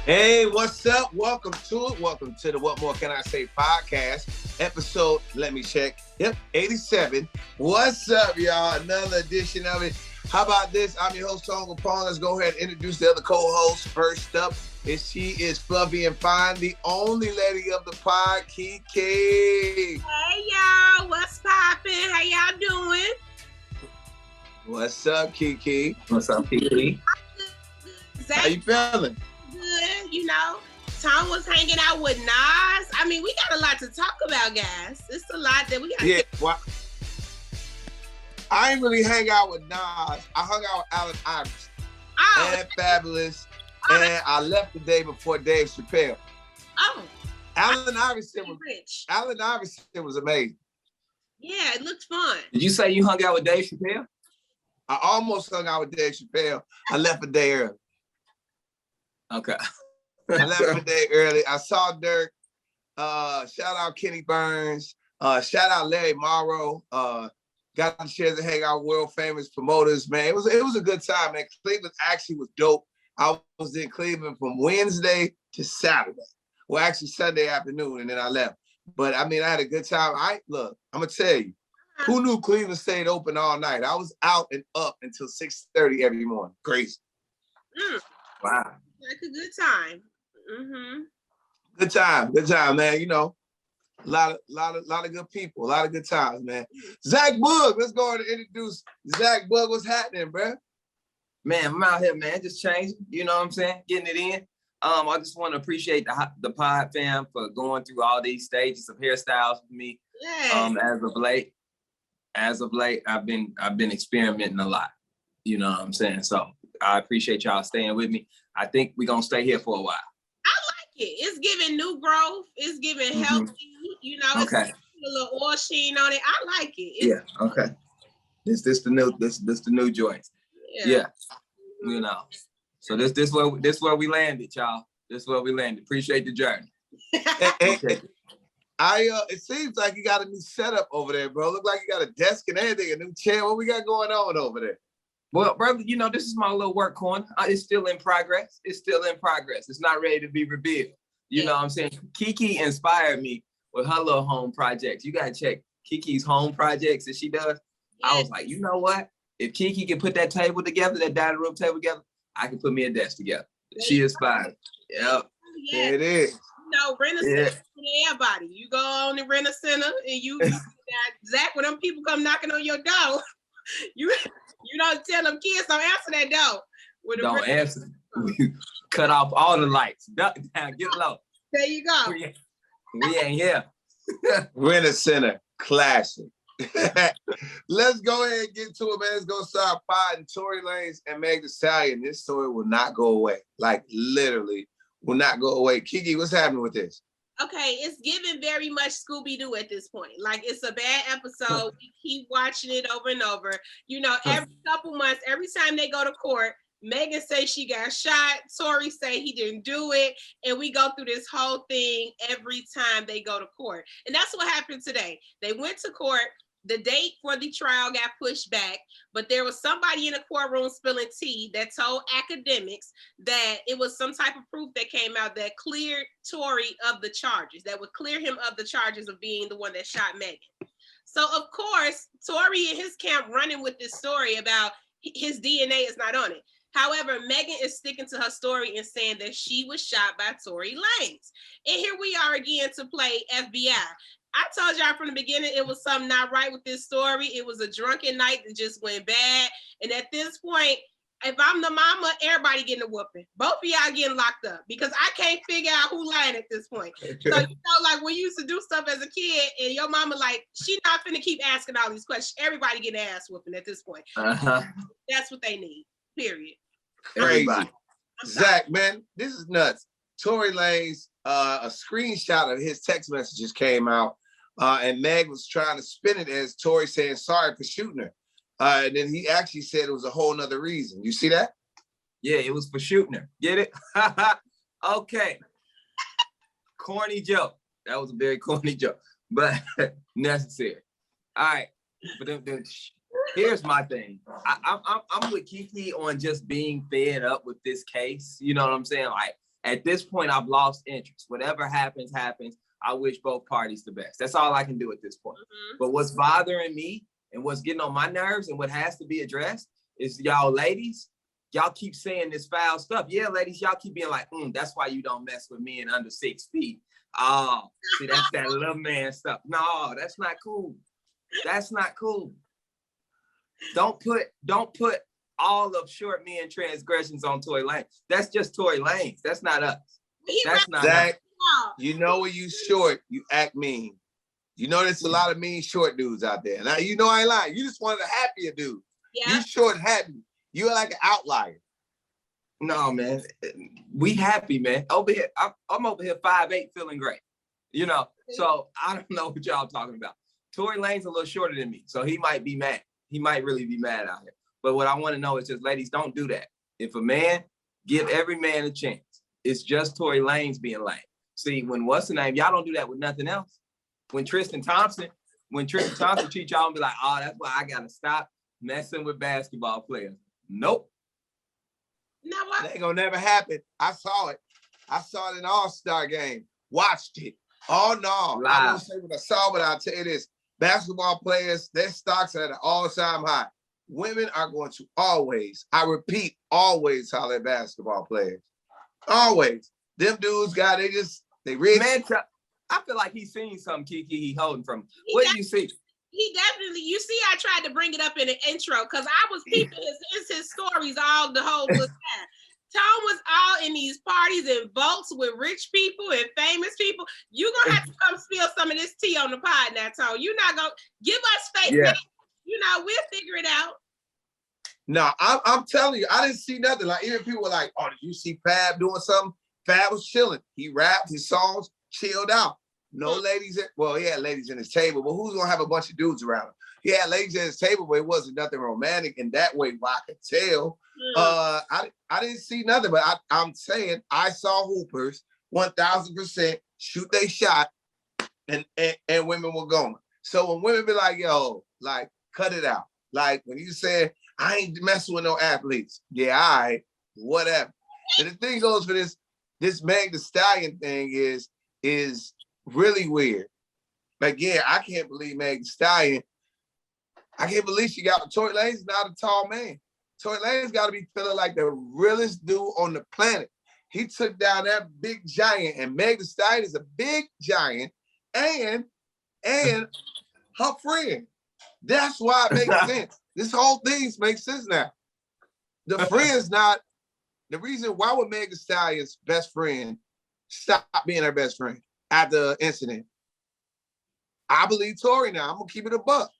Hey, what's up? Welcome to it. Welcome to the What More Can I Say podcast, episode, let me check, 87. What's up, y'all? Another edition of it. How about this? I'm your host, Kapone. Let's go ahead and introduce the other co-host. First up, she is fluffy and fine, the only lady of the pod, Keke. Hey, y'all. What's poppin'? How y'all doing? What's up, Keke? What's up, Keke? How you feeling? Good, you know. Tom was hanging out with Nas. I mean, we got a lot to talk about, guys. It's a lot that we got. Yeah, well, I ain't really hang out with Nas. I hung out with Allen Iverson and Fabulous, and I left the day before Dave Chappelle. Oh, Allen Iverson was amazing. Yeah, it looked fun. Did you say you hung out with Dave Chappelle? I almost hung out with Dave Chappelle. I left a day early. Okay. I left a day early. I saw Dirk. Shout out Kenny Burns. Shout out Larry Morrow. Got the chance to hang out with world famous promoters, man. It was a good time, man. Cleveland actually was dope. I was in Cleveland from Wednesday to Saturday. Well, actually Sunday afternoon, and then I left. But I mean, I had a good time. Look, I'm gonna tell you, who knew Cleveland stayed open all night? I was out and up until 6:30 every morning. Crazy. Wow. Like a good time. Mm-hmm. Good time, man. You know, a lot of good people, a lot of good times, man. Zach Boog, let's go ahead and introduce Zach Boog. What's happening, bro? Man, I'm out here, man, just changing. You know what I'm saying? Getting it in. I just want to appreciate the pod fam for going through all these stages of hairstyles with me. Yeah. As of late, I've been experimenting a lot. You know what I'm saying? So I appreciate y'all staying with me. I think we're gonna stay here for a while. I like it. It's giving new growth. It's giving healthy. You know, it's Okay. a little oil sheen on it. I like it. Okay. This the new joints. Yeah. You know. So this where we landed, y'all. This is where we landed. Appreciate the journey. It seems like you got a new setup over there, bro. Look like you got a desk and everything, a new chair. What we got going on over there? Well, brother, you know, this is my little work corner. It's still in progress. It's not ready to be revealed. You know what I'm saying? Keke inspired me with her little home projects. You got to check Keke's home projects that she does. I was like, you know what? If Keke can put that table together, that dining room table together, I can put me a desk together. She inspired. Yep. Yeah. It is. You know, rent a center for everybody. You go on the rent a center and you got Zach, when them people come knocking on your door, you don't tell them kids don't answer that door. Don't answer. Cut off all the lights. Duck down, get low. There you go. We ain't here. Rent a center, classic. Let's go ahead and get to it, man. Let's go start potting Tory Lanez and Meg Stallion. This story will not go away. Like literally will not go away. Keke, what's happening with this? Okay, it's giving very much Scooby-Doo at this point. Like, it's a bad episode. We keep watching it over and over. You know, every couple months, every time they go to court, Megan say she got shot. Tory say he didn't do it. And we go through this whole thing every time they go to court. And that's what happened today. They went to court. The date for the trial got pushed back, but there was somebody in the courtroom spilling tea that told academics that it was some type of proof that came out that cleared Tory of the charges, that would clear him of the charges of being the one that shot Megan. So, of course, Tory and his camp running with this story about his DNA is not on it. However, Megan is sticking to her story and saying that she was shot by Tory Lanez. And here we are again to play FBI. I told y'all from the beginning it was something not right with this story. It was a drunken night that just went bad. And at this point, if I'm the mama, everybody getting a whooping. Both of y'all getting locked up because I can't figure out who lying at this point. So, you know, like when you used to do stuff as a kid and your mama like, she not finna keep asking all these questions. Everybody getting ass whooping at this point. That's what they need, period. Crazy. Zach, man, this is nuts. Tory Lanez, a screenshot of his text messages came out. And Meg was trying to spin it as Tory saying sorry for shooting her. And then he actually said it was a whole nother reason. You see that? Yeah, it was for shooting her. Get it? Okay. Corny joke. That was a very corny joke, but necessary. All right. But here's my thing. I'm with Keke on just being fed up with this case. You know what I'm saying? Like, At this point, I've lost interest. Whatever happens, happens. I wish both parties the best. That's all I can do at this point. But what's bothering me and what's getting on my nerves and what has to be addressed is y'all ladies, y'all keep saying this foul stuff. Yeah, ladies, y'all keep being like, that's why you don't mess with men under 6 feet. Oh, see, that's that little man stuff. No, that's not cool. That's not cool. Don't put all of short men transgressions on Tory Lanez. That's just Tory Lanez. That's not us. That's not Zach, us. you know when you short, you act mean. You know there's a lot of mean short dudes out there. Now, you know I ain't lying. You just wanted a happier dude. Yeah. You short happy. You're like an outlier. No, man. We happy, man. Over here, I'm over here 5'8", feeling great. You know, so I don't know what y'all talking about. Tory Lanez a little shorter than me, so he might be mad. He might really be mad out here. But what I want to know is just, ladies, don't do that. If a man, give every man a chance. It's just Tory Lanez being lame. See, when what's the name? Y'all don't do that with nothing else. When Tristan Thompson treat y'all and be like, oh, that's why I gotta stop messing with basketball players. Nope. No, what? That ain't gonna never happen. I saw it. I saw it in All-Star game. Watched it. Oh no. I won't say what I saw, but I'll tell you this. Basketball players, their stocks are at an all-time high. Women are going to always, I repeat, always holler at basketball players. Always. Them dudes they really. Man, I feel like he's seen something, Keke, he holding from. What do you see? He definitely, you see, I tried to bring it up in the intro because I was peeping his stories all the whole time. Tom was all in these parties and boats with rich people and famous people. You're going to have to come spill some of this tea on the pod now, Tom. You're not going to give us faith. Yeah. You know, we'll figure it out. No, I'm telling you, I didn't see nothing. Like, even people were like, oh, did you see Fab doing something? Fab was chilling. He rapped his songs, chilled out. No ladies he had ladies in his table, but who's gonna have a bunch of dudes around him? He had ladies at his table, but it wasn't nothing romantic in that way. I could tell. I didn't see nothing, but I'm saying I saw hoopers 1,000% shoot they shot, and women were going. So when women be like, yo, like, cut it out. Like when you said, I ain't messing with no athletes. Yeah, all right, whatever. And the thing goes for this Meg Thee Stallion thing is really weird. Like, yeah, I can't believe Meg Thee Stallion. I can't believe she got Tory Lanez, not a tall man. Tory Lanez got to be feeling like the realest dude on the planet. He took down that big giant, and Meg Thee Stallion is a big giant, and her friend. That's why it makes sense. This whole thing makes sense now. The friend's not the reason. Why would Meg Thee Stallion's best friend stop being her best friend after the incident? I believe Tory now. I'm gonna keep it a buck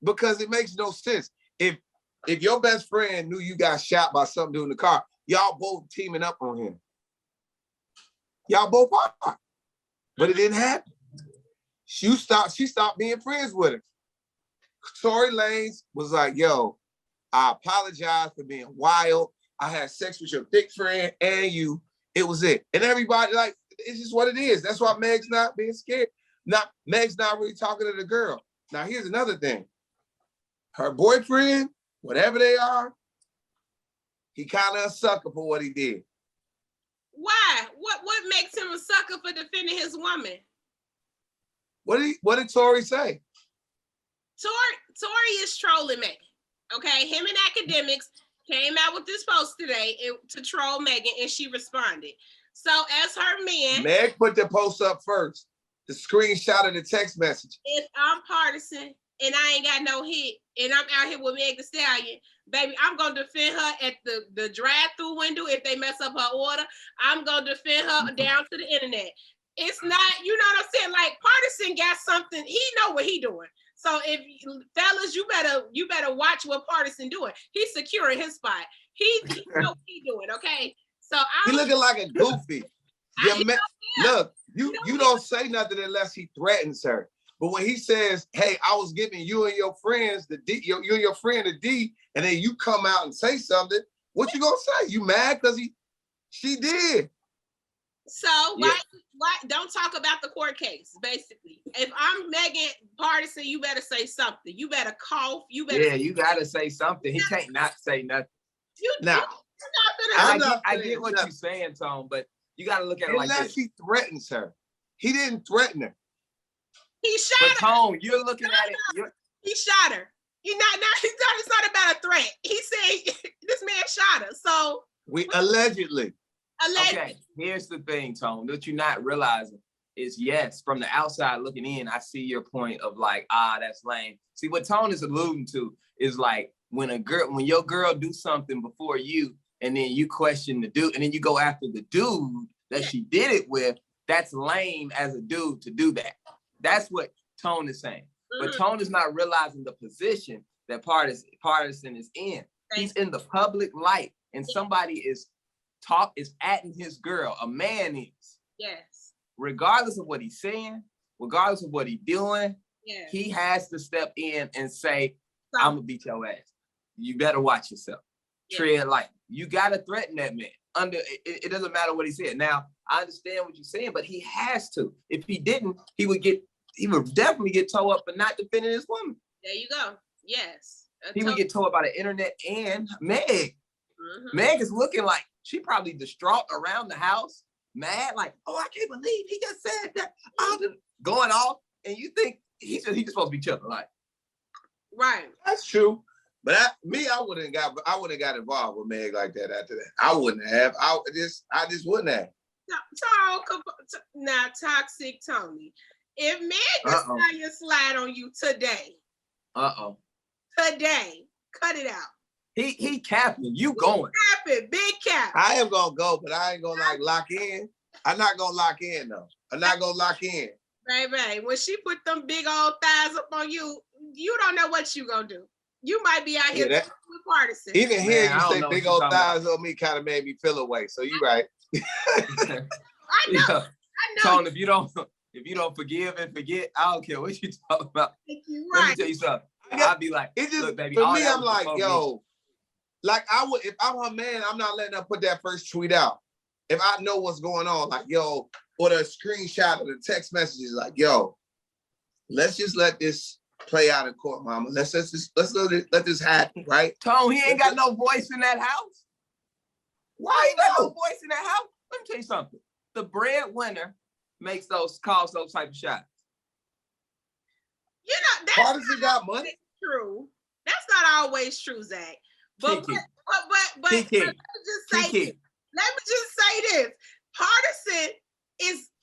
because it makes no sense. If your best friend knew you got shot by some dude in the car, y'all both teaming up on him. Y'all both are, but it didn't happen. She stopped being friends with him. Tory Lanez was like, yo, I apologize for being wild. I had sex with your thick friend and you. It was it. And everybody, like, it's just what it is. That's why Meg's not being scared. Meg's not really talking to the girl. Now, here's another thing. Her boyfriend, whatever they are, he kind of a sucker for what he did. Why? What makes him a sucker for defending his woman? What did Tory say? Tory is trolling Megan. Okay, him and Academics came out with this post today to troll Megan, and she responded. So as her man, Meg put the post up first. The screenshot of the text message. If I'm partisan and I ain't got no hit, and I'm out here with Meg Thee Stallion, baby, I'm gonna defend her at the drive-through window if they mess up her order. I'm gonna defend her down to the internet. It's not, you know what I'm saying? Like, partisan got something. He know what he doing. So if fellas, you better watch what partisan doing. He's securing his spot. He know what he doing. Okay. So he looking like a goofy. Look, you don't say nothing unless he threatens her. But when he says, "Hey, I was giving you and your friends the D, you and your friend the D," and then you come out and say something, what you gonna say? You mad because she did? So why don't talk about the court case? Basically, if I'm Megan partisan, you better say something. You better cough. You better. Yeah, you gotta say something. He can't not say nothing. I get what you're saying, Tone, but you got to look at it like this. Unless he threatens her. He didn't threaten her. He shot her. Tone, you're looking at it. He shot her. It's not about a threat. He said this man shot her. So Allegedly. Okay, here's the thing, Tone, that you're not realizing is yes, from the outside looking in, I see your point of like, that's lame. See, what Tone is alluding to is like when your girl do something before you, and then you question the dude, and then you go after the dude that she did it with, that's lame as a dude to do that. That's what Tone is saying. But Tone is not realizing the position that Partisan is in. He's in the public light, and somebody is atting his girl. A man is. Yes. Regardless of what he's saying, regardless of what he's doing, he has to step in and say, I'm gonna beat your ass. You better watch yourself. Tread light. You gotta threaten that man. It doesn't matter what he said. Now, I understand what you're saying, but he has to. If he didn't, he would definitely get towed up for not defending his woman. There you go. Yes. He would get towed up by the internet and Meg. Meg is looking like she probably distraught around the house, mad, like, oh, I can't believe he just said that. Going off, and you think he's just supposed to be chilling, like. Right. That's true. But I wouldn't have got involved with Meg like that after that. I wouldn't have. I just wouldn't have. Now, Toxic Tony. If Meg is slide on you today. Today. Cut it out. He capping. You going. Capping. Big cap. I am gonna go, but I ain't gonna like lock in. I'm not gonna lock in though. I'm not gonna lock in. Baby, when she put them big old thighs up on you, you don't know what you gonna do. You might be out here with Partisan. Even here, you say big old thighs on me kind of made me feel away. So you right. I know. I know. Tone, if you don't forgive and forget, I don't care what you talk about. You Let me tell you something. I'd be like, look, baby. For me, I'm like, yo, like I would, if I'm her man, I'm not letting her put that first tweet out. If I know what's going on, like, yo, or the screenshot of the text messages, like, yo, let's just let this play out in court, mama. Let's let this happen, right? Tone, he ain't got no voice in that house. Why he got no voice in that house? Let me tell you something. The breadwinner calls those type of shots. You know, that's Partisan got money. True. That's not always true, Zach. But let me just say this. Partisan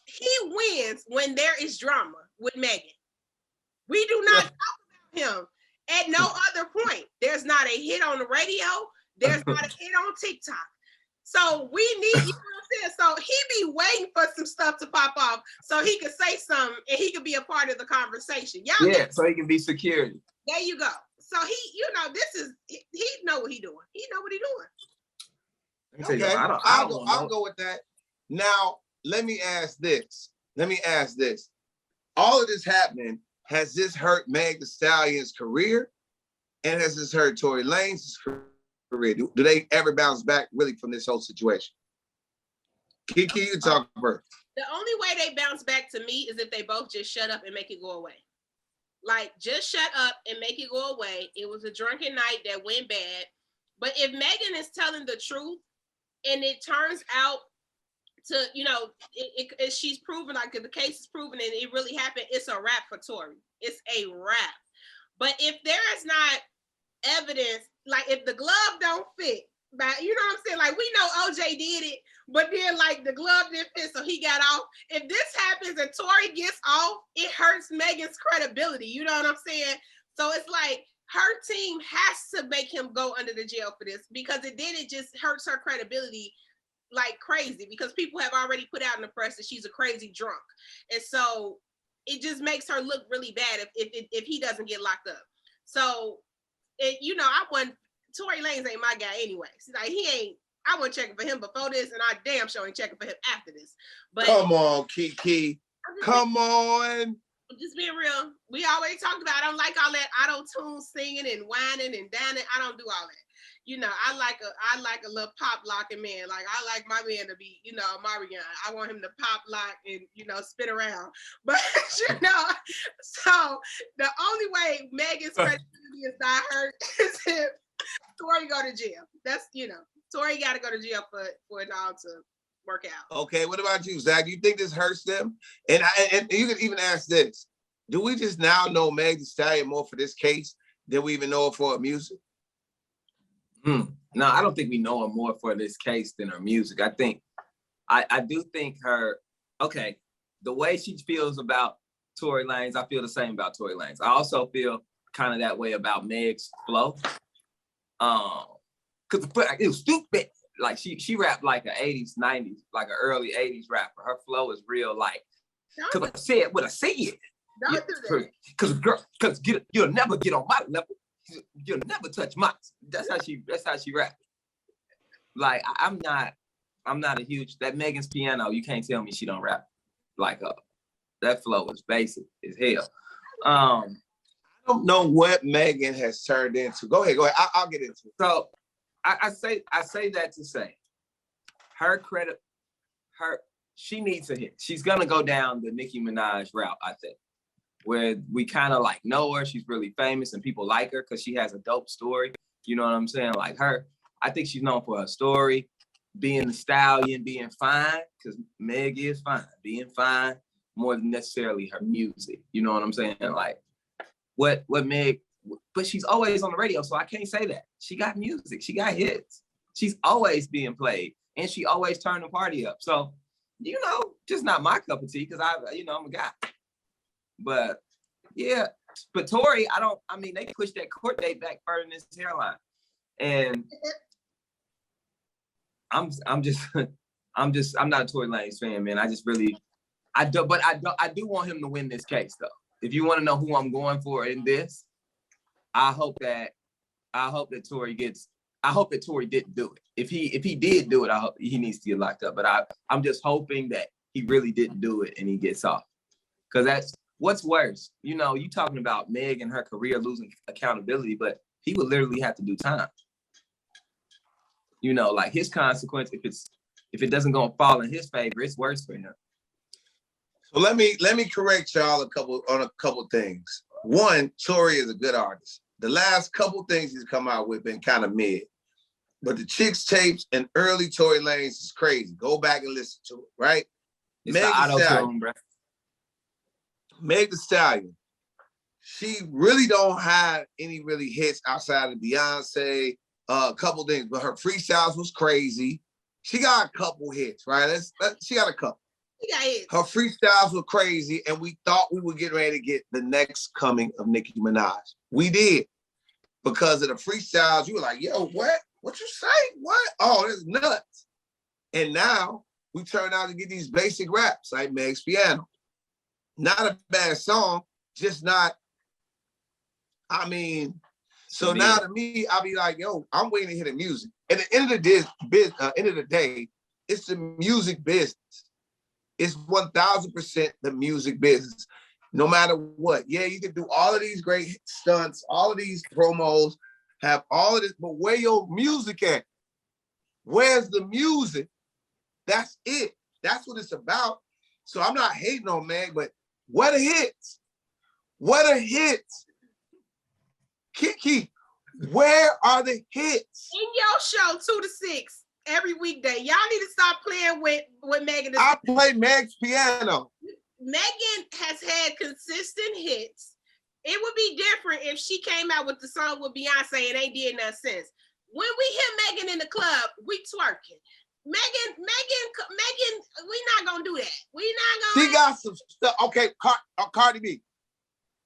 he wins when there is drama with Megan. We do not talk about him at no other point. There's not a hit on the radio. There's not a hit on TikTok. So we need, you know what I'm saying? So he be waiting for some stuff to pop off so he could say something and he could be a part of the conversation. So he can be security. There you go. So he know what he doing. He know what he doing. Okay, I'll go with that. Now, let me ask this. All of this happening, has this hurt Meg Thee Stallion's career? And has this hurt Tory Lanez's career? Do they ever bounce back really from this whole situation? Keke, you talk first. The only way they bounce back to me is if they both just shut up and make it go away. Like, just shut up and make it go away. It was a drunken night that went bad. But if Megan is telling the truth and it turns out to, she's proven, like the case is proven and it really happened, it's a wrap for Tory. It's a wrap. But if there is not evidence, like if the glove don't fit, but you know what I'm saying? Like, we know OJ did it, but then like the glove didn't fit, so he got off. If this happens and Tory gets off, it hurts Megan's credibility. You know what I'm saying? So it's like her team has to make him go under the jail for this, because it just hurts her credibility like crazy, because people have already put out in the press that she's a crazy drunk. And so it just makes her look really bad if he doesn't get locked up. So, Tory Lanez ain't my guy anyway. Like, I wasn't checking for him before this, and I damn sure ain't checking for him after this. But come on, Keke. Come on. I'm just being real. We always talked about, I don't like all that auto-tune singing and whining and dining. I don't do all that. I like a little pop locking man. Like, I like my man to be, Marion. I want him to pop lock and, spin around. But, so the only way Megan's credibility is not hurt is if Tory go to jail. That's, Tory got to go to jail for it all to work out. Okay, what about you, Zach? Do you think this hurts them? And you can even ask this. Do we just now know Meg Thee Stallion more for this case than we even know her for her music? No, I don't think we know her more for this case than her music. I do think the way she feels about Tory Lanez, I feel the same about Tory Lanez. I also feel kind of that way about Meg's flow. Cause it was stupid. Like she rapped like an 80s, 90s, like an early 80s rapper. Her flow is real like, cause I said what I said. Don't do that. Cause you'll never get on my level. You'll never touch mine. That's how she rap. Like I'm not a huge, that Megan's Piano, you can't tell me she don't rap like that flow is basic as hell. I don't know what Megan has turned into. Go ahead. I'll get into it. So I say that to say she needs a hit. She's gonna go down the Nicki Minaj route, I think, where we kind of like know her. She's really famous and people like her because she has a dope story. You know what I'm saying? Like her, I think she's known for her story, being the stallion, being fine, because Meg is fine, being fine more than necessarily her music. You know what I'm saying? Like what Meg, but she's always on the radio, so I can't say that. She got music, she got hits. She's always being played, and she always turned the party up. So, just not my cup of tea, because I'm a guy. But yeah, but Tory, they pushed that court date back further than his hairline. And I'm not a Tory Lanez fan, man. I do want him to win this case though. If you want to know who I'm going for in this, I hope that Tory didn't do it. If he did do it, I hope he needs to get locked up. But I'm just hoping that he really didn't do it and he gets off. Because that's what's worse. You talking about Meg and her career losing accountability, but he would literally have to do time. Like his consequence, if it doesn't go fall in his favor, it's worse for him. So let me correct y'all on a couple things. One, Tory is a good artist. The last couple things he's come out with been kind of mid. But the Chicks tapes and early Tory Lanez is crazy. Go back and listen to it, right? It's the auto-tune, bro. Meg Thee Stallion. She really don't have any really hits outside of Beyonce, a couple things, but her freestyles was crazy. She got a couple hits, right? She got a couple. Her freestyles were crazy, and we thought we were getting ready to get the next coming of Nicki Minaj. We did. Because of the freestyles, you were like, yo, what? What you say? What? Oh, that's nuts. And now we turn out to get these basic raps like Meg's Piano. Not a bad song, just not, so now to me, I'll be like, yo, I'm waiting to hear the music. At the end of the day, it's the music business. It's 1000% the music business. No matter what. Yeah, you can do all of these great stunts, all of these promos, have all of this, but where your music at? Where's the music? That's it. That's what it's about. So I'm not hating on Meg, but what are hits? What are hits? Keke, where are the hits? In your show, 2 to 6, every weekday. Y'all need to stop playing with Megan. I play Meg's Piano. Megan has had consistent hits. It would be different if she came out with the song with Beyonce and ain't did nothing since. When we hear Megan in the club, we twerking. Megan, we not gonna do that. We not gonna. She got some stuff. Okay, Cardi B.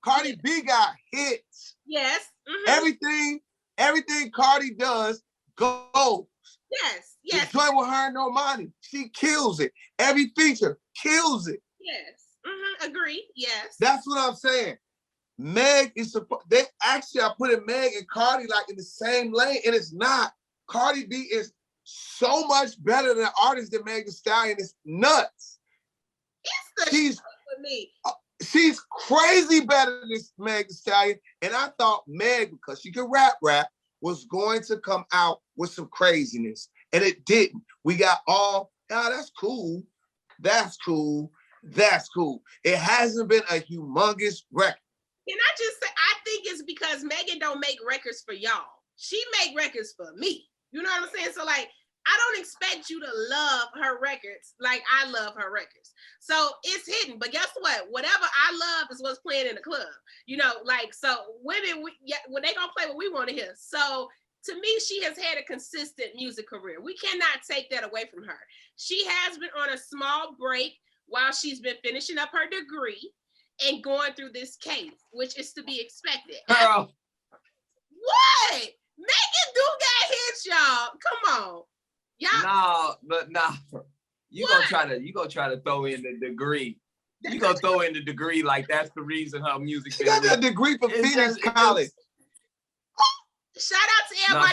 Cardi B got hits. Yes. Mm-hmm. Everything Cardi does goes. Yes. The joint with her and Normani, she kills it. Every feature kills it. Yes. Mm-hmm. Agree. Yes. That's what I'm saying. Meg is supposed. They actually are putting Meg and Cardi like in the same lane, and it's not. Cardi B is so much better than an artist than Meg Thee Stallion. It's nuts. She's for me. She's crazy better than Meg Thee Stallion, and I thought Meg, because she could rap, was going to come out with some craziness, and it didn't. We got that's cool. That's cool. That's cool. It hasn't been a humongous record. Can I just say, I think it's because Megan don't make records for y'all. she make records for me. You know what I'm saying? So like, I don't expect you to love her records like I love her records. So it's hidden. But guess what? Whatever I love is what's playing in the club. You know, like, so women, when they gonna play what we want to hear. So to me, she has had a consistent music career. We cannot take that away from her. She has been on a small break while she's been finishing up her degree and going through this case, which is to be expected. Girl. What? Megan do got hits, y'all. Come on. Y'all. You gonna try to throw in the degree. You gonna throw in the degree like that's the reason her music. She got that degree from Phoenix College. Shout out to everybody.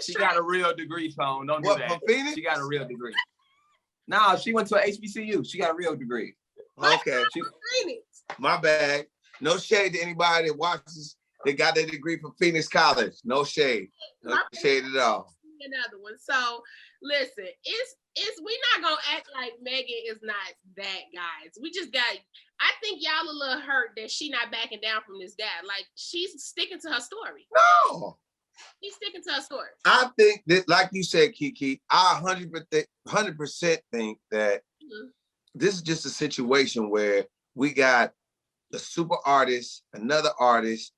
She got a real degree, Tone. Don't do that. From Phoenix? She got a real degree. No, she went to a HBCU. She got a real degree. Okay. My bad. No shade to anybody that watches that got that degree from Phoenix College. No shade. No shade at all. Another one. So listen, it's we not gonna act like Megan is not that, guys. We just got, I think y'all a little hurt that she not backing down from this guy. Like, she's sticking to her story. No. She's sticking to her story. I think that, like you said, Keke, I 100% think that this is just a situation where we got a super artist, another artist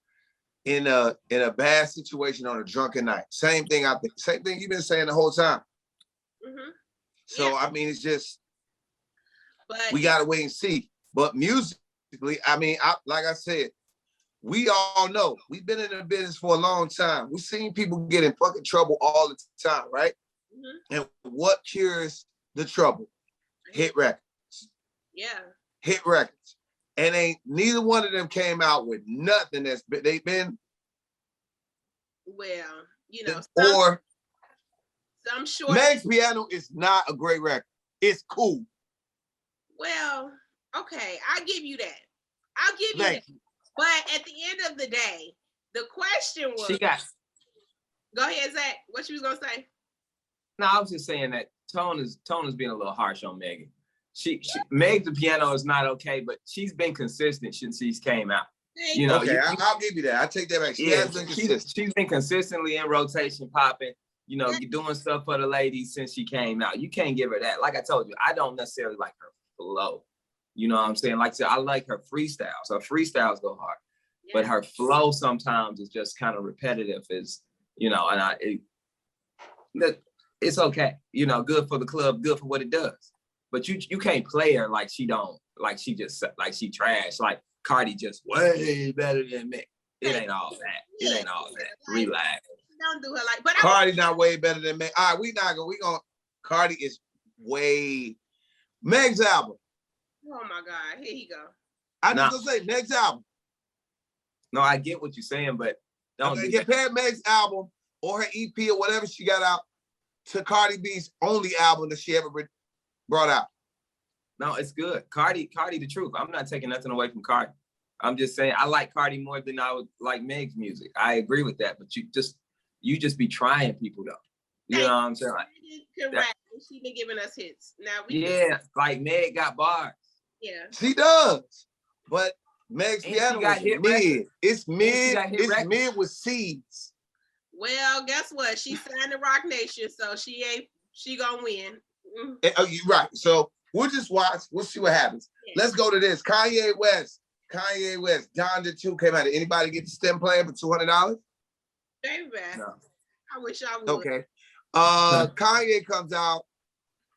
in a bad situation on a drunken night. Same thing, I think. Same thing you've been saying the whole time. So, yeah. I mean, it's just, we got to wait and see. But musically, I mean, like I said, we all know, we've been in the business for a long time. We've seen people get in fucking trouble all the time, right? And what cures the trouble? Hit records. Yeah. Hit records. And neither one of them came out with nothing they've been. Well, you know. I'm sure. Meg's Piano is not a great record. It's cool. Well, okay, I'll give you that. I'll give you that. But at the end of the day, the question was. Go ahead, Zach. What you was gonna say? No, I was just saying that Tone is being a little harsh on Megan. Meg's Piano is not okay, but she's been consistent since she's came out. You know, okay, I'll give you that. I take that back. She's been consistently in rotation, popping. You know, you're doing stuff for the ladies since she came out. You can't give her that. Like I told you, I don't necessarily like her flow. You know what I'm saying? Like I said, I like her freestyles. Her freestyles go hard, but her flow sometimes is just kind of repetitive. Is, you know, and it's okay. You know, good for the club, good for what it does. But you can't play her like she trash. Like Cardi just way better than me. It ain't all that. Relax. Don't do her like, but Cardi's not way better than Meg. All right, we gonna Cardi is way Meg's album. Oh my God, here you go. I'm just gonna say Meg's album. No, I get what you're saying, but don't compare Meg's album or her EP or whatever she got out to Cardi B's only album that she ever brought out. No, it's good. Cardi the truth. I'm not taking nothing away from Cardi. I'm just saying I like Cardi more than I would like Meg's music. I agree with that, but you just be trying people though. You know what I'm saying? Correct. She been giving us hits. Now like Meg got bars. Yeah. She does. But Meg's Piano is mid. It's mid. It's mid with seeds. Well, guess what? She signed to Rock Nation, so she gonna win. You're right. So we'll just watch. We'll see what happens. Yeah. Let's go to this. Kanye West, Donda 2 came out. Did anybody get the stem plan for $200? Very bad. No. I wish I would. Okay. Kanye comes out,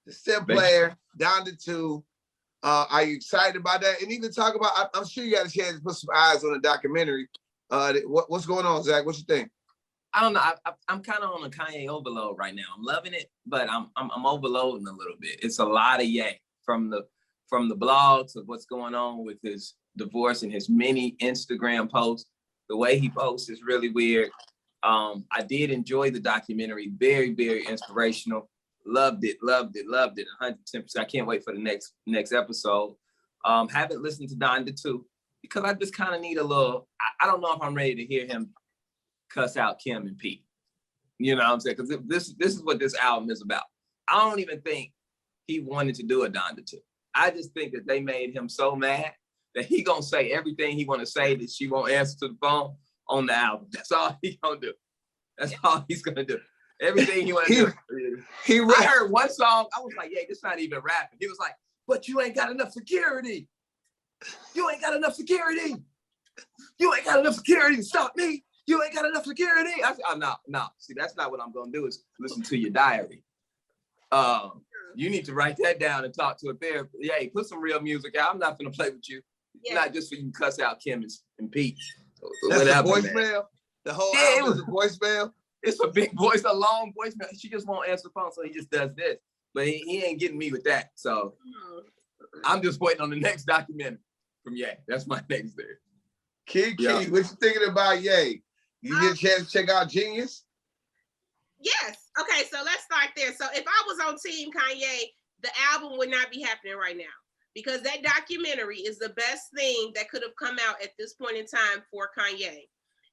the stem player, Donda 2. Are you excited about that? And even talk about, I'm sure you got a chance to put some eyes on the documentary. What's going on, Zach? What you think? I don't know. I'm kind of on a Kanye overload right now. I'm loving it, but I'm overloading a little bit. It's a lot of yay from the blogs of what's going on with his divorce and his many Instagram posts. The way he posts is really weird. I did enjoy the documentary. Very, very inspirational. Loved it. 110%. I can't wait for the next episode. Haven't listened to Donda 2 because I just kind of need a little. I don't know if I'm ready to hear him cuss out Kim and Pete. You know what I'm saying? Because this is what this album is about. I don't even think he wanted to do a Donda 2. I just think that they made him so mad that he gonna say everything he want to say that she won't answer to the phone on the album. That's all he's gonna do. That's all he's gonna do. Everything he wanna do. I heard one song, I was like, yeah, this not even rapping. He was like, but you ain't got enough security. You ain't got enough security. You ain't got enough security to stop me. You ain't got enough security. I said, oh, no. See, that's not what I'm gonna do is listen to your diary. You need to write that down and talk to a therapist. Yeah, put some real music out. I'm not gonna play with you. Yeah. Not just so you can cuss out Kim and Pete. That's the voicemail. Man. The whole album is a voicemail. It's a big voice, a long voicemail. She just won't answer the phone, so he just does this. But he ain't getting me with that. So I'm just waiting on the next documentary from Ye. That's my next thing. Keke, what you thinking about Ye? You get a chance to check out Genius? Yes. Okay, so let's start there. So if I was on Team Kanye, the album would not be happening right now because that documentary is the best thing that could have come out at this point in time for Kanye.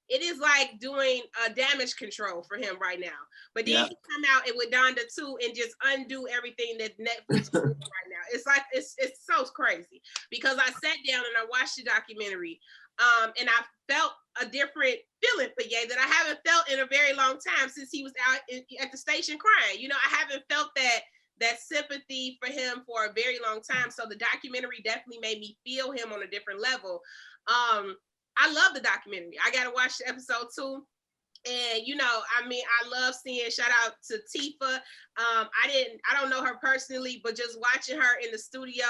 It is like doing damage control for him right now. But then he come out with Donda 2 and just undo everything that Netflix is doing right now. It's like, it's so crazy because I sat down and I watched the documentary and I felt a different feeling for Ye that I haven't felt in a very long time since he was out at the station crying. You know, I haven't felt that sympathy for him for a very long time. So the documentary definitely made me feel him on a different level. I love the documentary. I got to watch episode 2. And, you know, I mean, I love seeing, shout out to Tifa. I don't know her personally, but just watching her in the studio,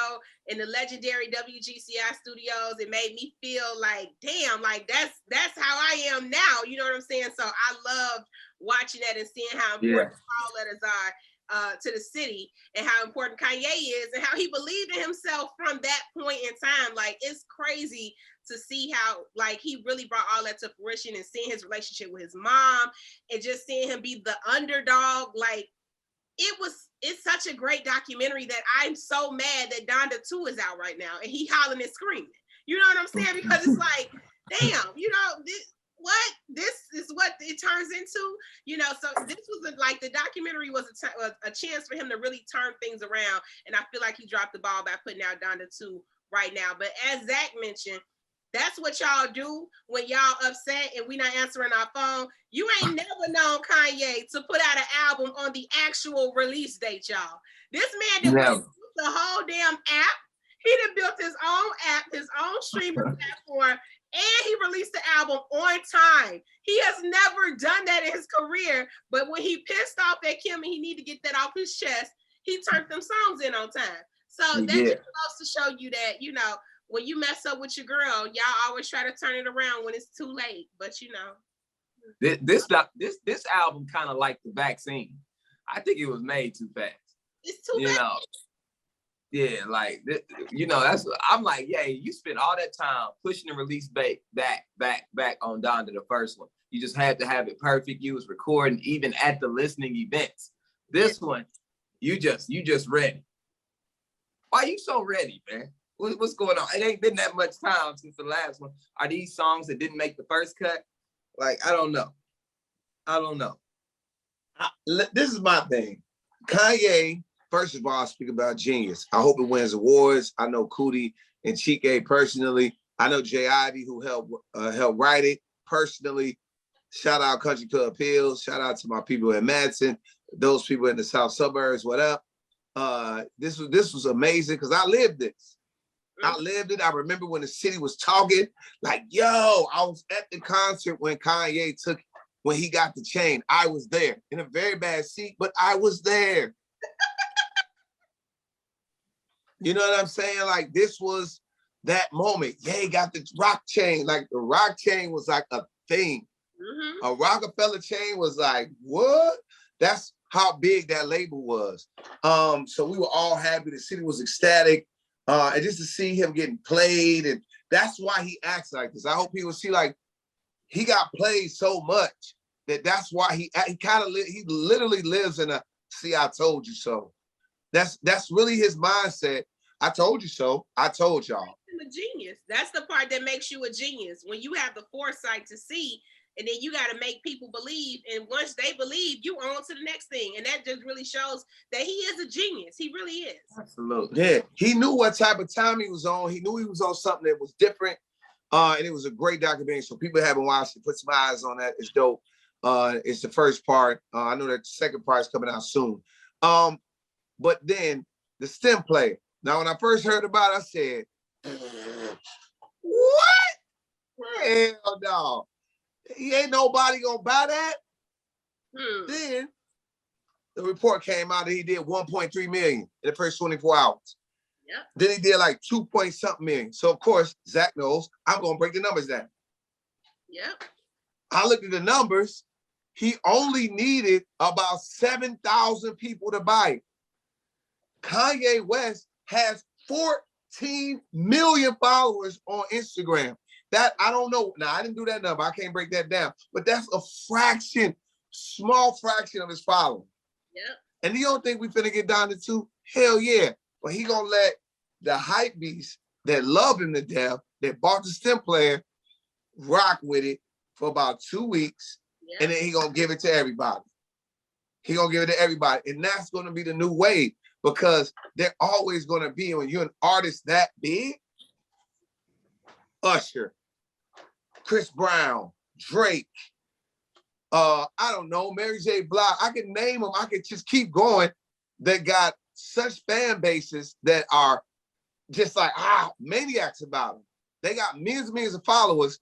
in the legendary WGCI studios, it made me feel like, damn, like that's how I am now. You know what I'm saying? So I loved watching that and seeing how important call letters are to the city and how important Kanye is and how he believed in himself from that point in time. Like, it's crazy to see how, like, he really brought all that to fruition and seeing his relationship with his mom and just seeing him be the underdog. Like, it's such a great documentary that I'm so mad that Donda 2 is out right now and he hollering and screaming. You know what I'm saying? Because it's like, damn, you know, this is what it turns into, you know. So this was like the documentary was a chance for him to really turn things around, and I feel like he dropped the ball by putting out Donda 2 right now. But as Zach mentioned, that's what y'all do when y'all upset and we not answering our phone. You ain't never known Kanye to put out an album on the actual release date, y'all. This man did the whole damn app. He done built his own app, his own streaming platform, and he released the album on time. He has never done that in his career, but when he pissed off at Kim and he need to get that off his chest, he turned them songs in on time. So that just goes to show you that, you know, when you mess up with your girl, y'all always try to turn it around when it's too late. But you know, this album kind of like the vaccine. I think it was made too fast. It's too fast. Know. Yeah, like, you know, that's, I'm like, yeah, you spent all that time pushing the release back on Donda, the first one. You just had to have it perfect. You was recording even at the listening events. This one, you just ready. Why you so ready, man? What's going on? It ain't been that much time since the last one. Are these songs that didn't make the first cut? Like, I don't know. This is my thing. Kanye, first of all, I speak about Genius. I hope it wins awards. I know Cootie and Keke personally. I know J.I.D. who helped write it personally. Shout out Country Club Hills. Shout out to my people in Madison. Those people in the South suburbs. What up? This was amazing because I lived this. I lived it. I remember when the city was talking, like, yo, I was at the concert when Kanye when he got the chain. I was there in a very bad seat, but I was there. You know what I'm saying? Like, this was that moment. Yeah, he got the rock chain. Like, the rock chain was like a thing. A Rockefeller chain was like, what? That's how big that label was. So we were all happy. The city was ecstatic. And just to see him getting played, and that's why he acts like this. I hope people see, like, he got played so much that's why he literally lives in a "see, I told you so." That's really his mindset. I told you so. I told y'all. A genius. That's the part that makes you a genius. When you have the foresight to see, and then you got to make people believe. And once they believe, you on to the next thing. And that just really shows that he is a genius. He really is. Absolutely. Yeah. He knew what type of time he was on. He knew he was on something that was different. And it was a great documentary. So people haven't watched it, put some eyes on that. It's dope. It's the first part. I know that the second part is coming out soon. But then the stem player. Now, when I first heard about it, I said, what? Hell no. He ain't nobody gonna buy that. Then the report came out that he did 1.3 million in the first 24 hours. Yep. Then he did like 2 point something million. So of course, Zach knows I'm gonna break the numbers down. Yep. I looked at the numbers. He only needed about 7,000 people to buy it. Kanye West has 14 million followers on Instagram. That, I don't know. Now, I didn't do that number. I can't break that down. But that's a fraction, small fraction of his following. Yep. And you don't think we finna get down to 2? Hell yeah. But he gonna let the hype beast that love him to death, that bought the stem player, rock with it for about 2 weeks. Yep. And then he gonna give it to everybody. He gonna give it to everybody. And that's gonna be the new wave, because they're always gonna be, when you're an artist that big, Usher, Chris Brown, Drake, I don't know, Mary J. Blige. I can name them. I could just keep going. That got such fan bases that are just like, maniacs about them. They got millions and millions of followers.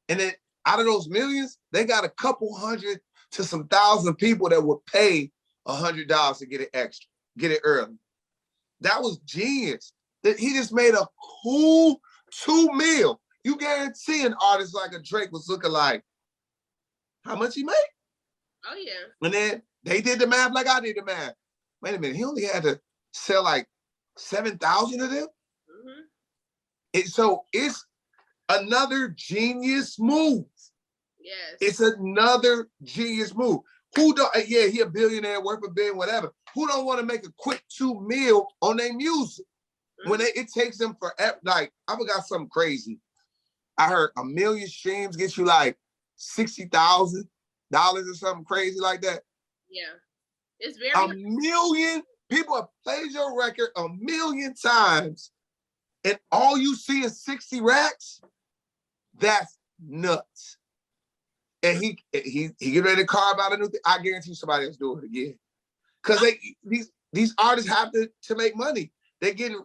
And then out of those millions, they got a couple hundred to some thousand people that would pay $100 to get it extra, get it early. That was genius. That he just made a cool $2 million. You guarantee an artist like a Drake was looking like, how much he made? Oh, yeah. And then they did the math like I did the math. Wait a minute, he only had to sell like 7,000 of them? So it's another genius move. Yes. It's another genius move. Who don't, he a billionaire, worth a billion, whatever. Who don't want to make a quick $2 million on their music? When it takes them forever. Like, I forgot something crazy. I heard 1 million streams gets you like $60,000 or something crazy like that. Yeah. It's very 1 million people have played your record 1 million times, and all you see is 60 racks. That's nuts. And he get ready to carve out a new thing. I guarantee somebody else do it again. Because these artists have to make money. They're getting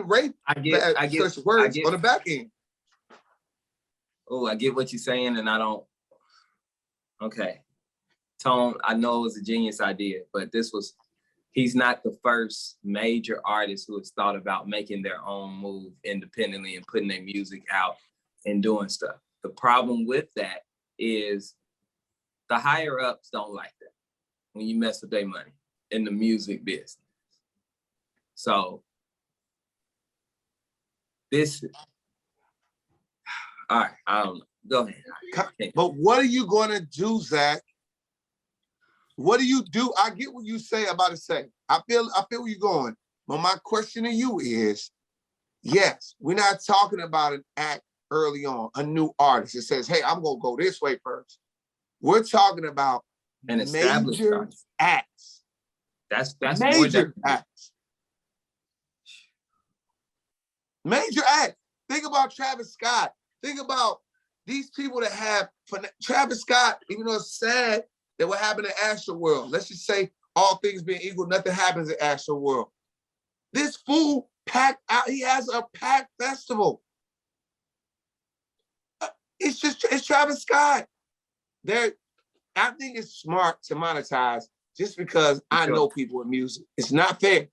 raped. I get words on the back end. Oh, I get what you're saying, and I don't. Okay. Tone, I know it's a genius idea, but he's not the first major artist who has thought about making their own move independently and putting their music out and doing stuff. The problem with that is the higher ups don't like that when you mess with their money in the music business. So all right, I don't know. Go ahead. But what are you going to do, Zach? What do you do? I get what you say about to say. I feel where you're going. But my question to you is, yes, we're not talking about an act early on, a new artist that says, hey, I'm going to go this way first. We're talking about an established major acts. That's major acts. Major acts. Think about Travis Scott. Think about these people that have, Travis Scott, even though it's sad that what happened in Astroworld, let's just say all things being equal, nothing happens in Astroworld. This fool packed out, he has a packed festival. It's Travis Scott. I think it's smart to monetize just because I know people in music. It's not fair.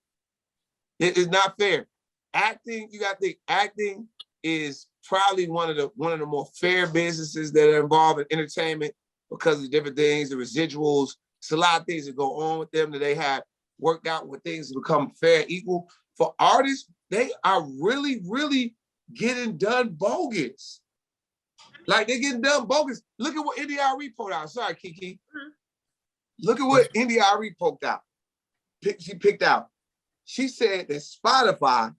It is not fair. Acting, you got to think, acting is probably one of the more fair businesses that are involved in entertainment because of different things, the residuals. It's a lot of things that go on with them that they have worked out with things to become fair, equal. For artists, they are really, really getting done bogus. Like, they're getting done bogus. Look at what NDRE put out. Sorry, Keke. Look at what NDRE poked out. She picked out. She said that Spotify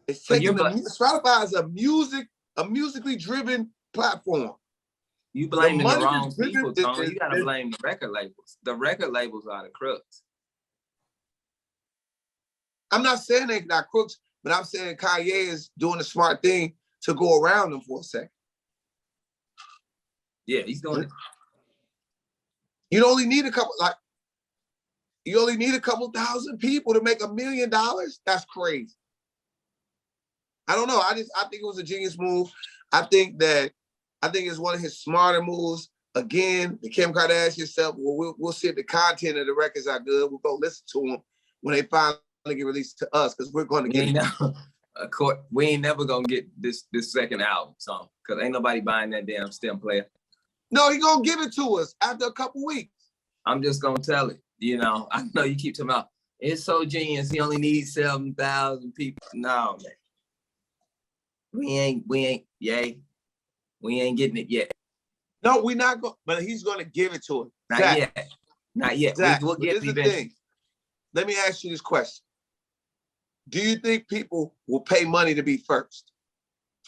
is taking Spotify is a musically driven platform. You blaming the wrong people, Tony. You gotta blame the record labels. The record labels are the crooks. I'm not saying they're not crooks, but I'm saying Kanye is doing a smart thing to go around them for a second. Yeah, he's doing it. You only need a couple thousand people to make $1 million. That's crazy. I don't know. I think it was a genius move. I think it's one of his smarter moves. Again, the Kim Kardashian stuff. We'll see if the content of the records are good. We'll go listen to them when they finally get released to us, because we're going to get it. We ain't never gonna get this second album song, because ain't nobody buying that damn STEM player. No, he gonna give it to us after a couple weeks. I'm just gonna tell it. You know, I know you keep talking about it's so genius. He only needs 7,000 people. No, man. We ain't getting it yet. No, we're not going. But he's gonna give it to us. Not yet. Zach, We'll get the thing. Let me ask you this question. Do you think people will pay money to be first?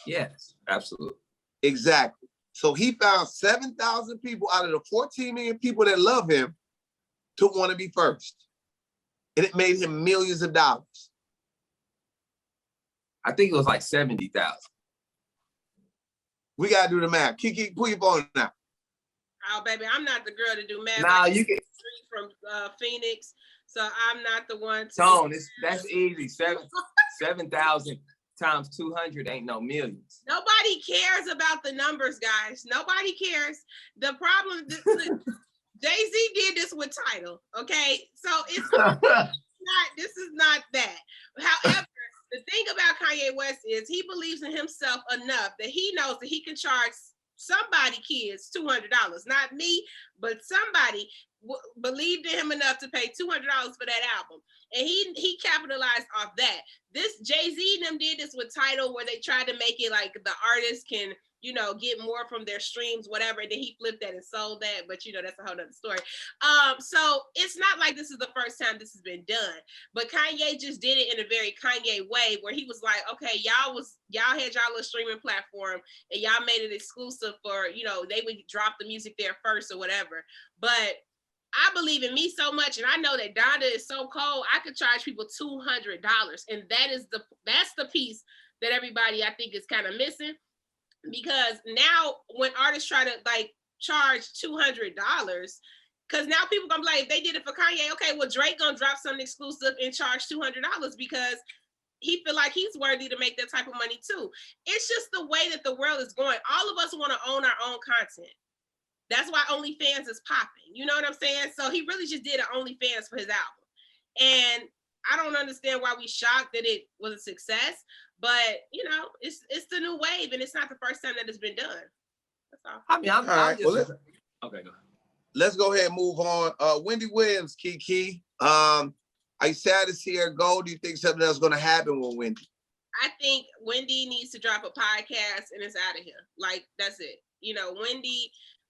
Yes, absolutely. Exactly. So he found 7,000 people out of the 14 million people that love him to want to be first. And it made him millions of dollars. I think it was like 70,000. We got to do the math. Keke, pull your phone now. Oh, baby, I'm not the girl to do math. Now you can. From Phoenix, so I'm not the one to. Tone, that's easy. 7,000 times 200 ain't no millions. Nobody cares about the numbers, guys. Nobody cares. The problem, Jay-Z did this with Tidal, okay? So it's not, this is not that. However, the thing about Kanye West is he believes in himself enough that he knows that he can charge somebody kids $200, not me, but somebody believed in him enough to pay $200 for that album, and he capitalized off that. This Jay-Z and them did this with Tidal, where they tried to make it like the artist can, you know, get more from their streams, whatever. And then he flipped that and sold that, but you know, that's a whole nother story. So it's not like this is the first time this has been done, but Kanye just did it in a very Kanye way, where he was like, okay, y'all had y'all little streaming platform and y'all made it exclusive for, you know, they would drop the music there first or whatever. But I believe in me so much, and I know that Donda is so cold, I could charge people $200, and that's the piece that everybody I think is kind of missing. Because now when artists try to like charge $200, because now people gonna be like, if they did it for Kanye, okay, well Drake gonna drop something exclusive and charge $200 because he feel like he's worthy to make that type of money too. It's just the way that the world is going. All of us want to own our own content. That's why OnlyFans is popping. You know what I'm saying? So he really just did an OnlyFans for his album. And I don't understand why we shocked that it was a success, but you know, it's the new wave, and it's not the first time that it's been done. That's all. I mean, I'm just okay. Go ahead. Let's go ahead and move on. Wendy Williams, Keke. Are you sad to see her go? Do you think something else is going to happen with Wendy? I think Wendy needs to drop a podcast and it's out of here. Like, that's it. You know,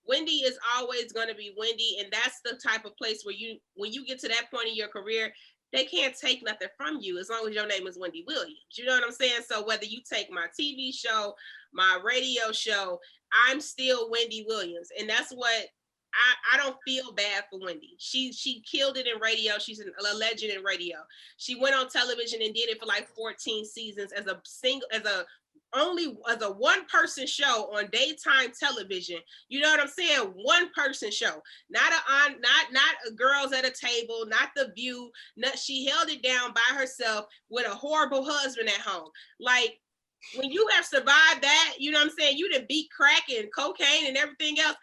Wendy is always going to be Wendy, and that's the type of place where when you get to that point in your career, they can't take nothing from you as long as your name is Wendy Williams. You know what I'm saying? So whether you take my TV show, my radio show, I'm still Wendy Williams. And that's what I don't feel bad for Wendy. She killed it in radio. She's a legend in radio. She went on television and did it for like 14 seasons as a one-person show on daytime television. You know what I'm saying? One-person show, not a girls at a table, not The View. She held it down by herself with a horrible husband at home. Like, when you have survived that, you know what I'm saying? You done beat crack and cocaine and everything else.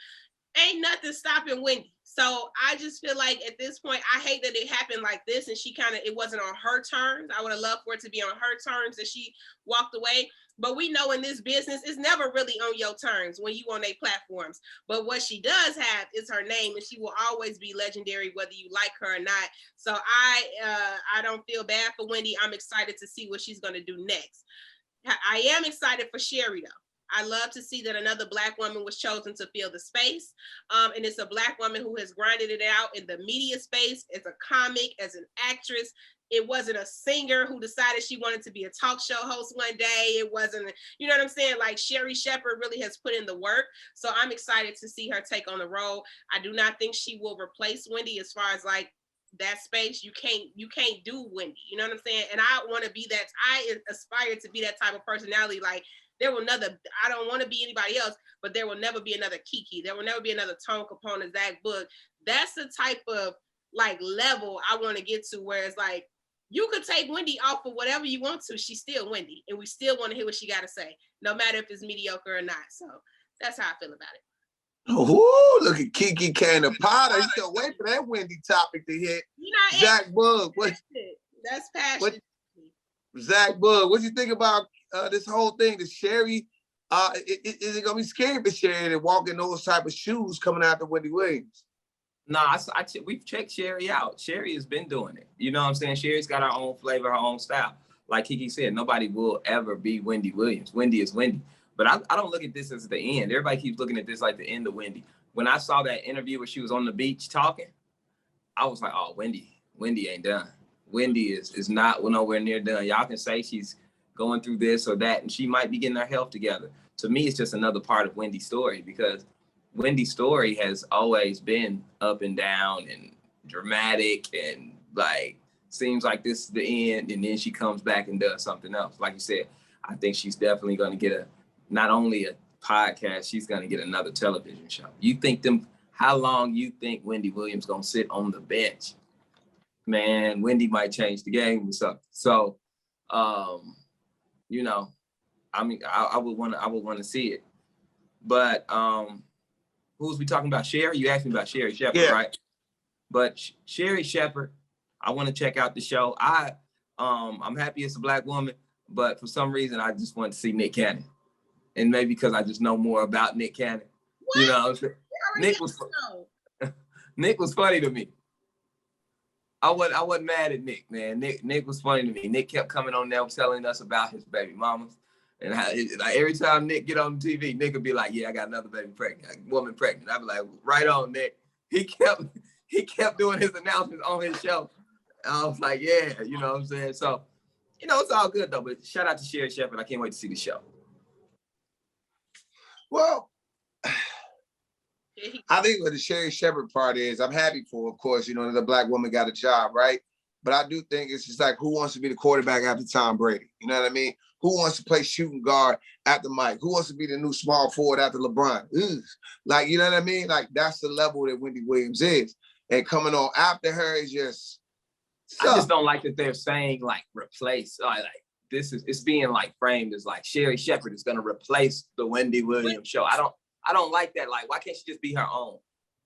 Ain't nothing stopping Wendy. So I just feel like at this point, I hate that it happened like this, and it wasn't on her terms. I would have loved for it to be on her terms, that she walked away. But we know in this business, it's never really on your terms when you on their platforms. But what she does have is her name, and she will always be legendary, whether you like her or not. So I don't feel bad for Wendy. I'm excited to see what she's going to do next. I am excited for Sherry, though. I love to see that another Black woman was chosen to fill the space. And it's a Black woman who has grinded it out in the media space, as a comic, as an actress. It wasn't a singer who decided she wanted to be a talk show host one day. It wasn't, you know what I'm saying? Like, Sherry Shepherd really has put in the work. So I'm excited to see her take on the role. I do not think she will replace Wendy as far as like that space. You can't do Wendy, you know what I'm saying? And I want to be that. I aspire to be that type of personality. Like, there will never, I don't want to be anybody else, but there will never be another Keke. There will never be another Tone Kapone, Zach Boog. That's the type of like level I want to get to, where it's like, you could take Wendy off of whatever you want to. She's still Wendy, and we still want to hear what she got to say, no matter if it's mediocre or not. So that's how I feel about it. Oh, look at Keke Cannon Potter. You still wait for that Wendy topic to hit. Zach Boog, that's passion. Zach Boog, what you think about this whole thing? The Sherry, is it gonna be scary for Sherry to walk in those type of shoes coming after Wendy Williams? No, we've checked Sherry out. Sherry has been doing it. You know what I'm saying? Sherry's got her own flavor, her own style. Like Keke said, nobody will ever be Wendy Williams. Wendy is Wendy. But I don't look at this as the end. Everybody keeps looking at this like the end of Wendy. When I saw that interview where she was on the beach talking, I was like, oh, Wendy ain't done. Wendy is not nowhere near done. Y'all can say she's going through this or that, and she might be getting her health together. To me, it's just another part of Wendy's story, because Wendy's story has always been up and down and dramatic, and like seems like this is the end, and then she comes back and does something else. Like you said, I think she's definitely going to get not only a podcast, she's going to get another television show. How long you think Wendy Williams going to sit on the bench? Man, Wendy might change the game or something. So, you know, I mean, I would want to see it. But who's we talking about? Sherry? You asked me about Sherry Shepherd, right? But Sherry Shepherd, I want to check out the show. I'm happy it's a Black woman, but for some reason I just want to see Nick Cannon, and maybe because I just know more about Nick Cannon. What? You know what I'm saying? Nick was funny to me. I wasn't mad at Nick, man. Nick was funny to me. Nick kept coming on there telling us about his baby mamas. And how like every time Nick get on TV, Nick would be like, yeah, I got another woman pregnant. I'd be like, right on, Nick. He kept doing his announcements on his show. And I was like, yeah, you know what I'm saying? So, you know, it's all good though, but shout out to Sherry Shepherd. I can't wait to see the show. Well, I think what the Sherry Shepherd part is, I'm happy for, of course, you know, the Black woman got a job, right? But I do think it's just like, who wants to be the quarterback after Tom Brady? You know what I mean? Who wants to play shooting guard after Mike? Who wants to be the new small forward after LeBron? Ugh. Like, you know what I mean? Like, that's the level that Wendy Williams is. And coming on after her is just... I just don't like that they're saying, like, replace. Like it's being, like, framed as, like, Sherry Shepherd is going to replace the Wendy Williams show. I don't like that. Like, why can't she just be her own?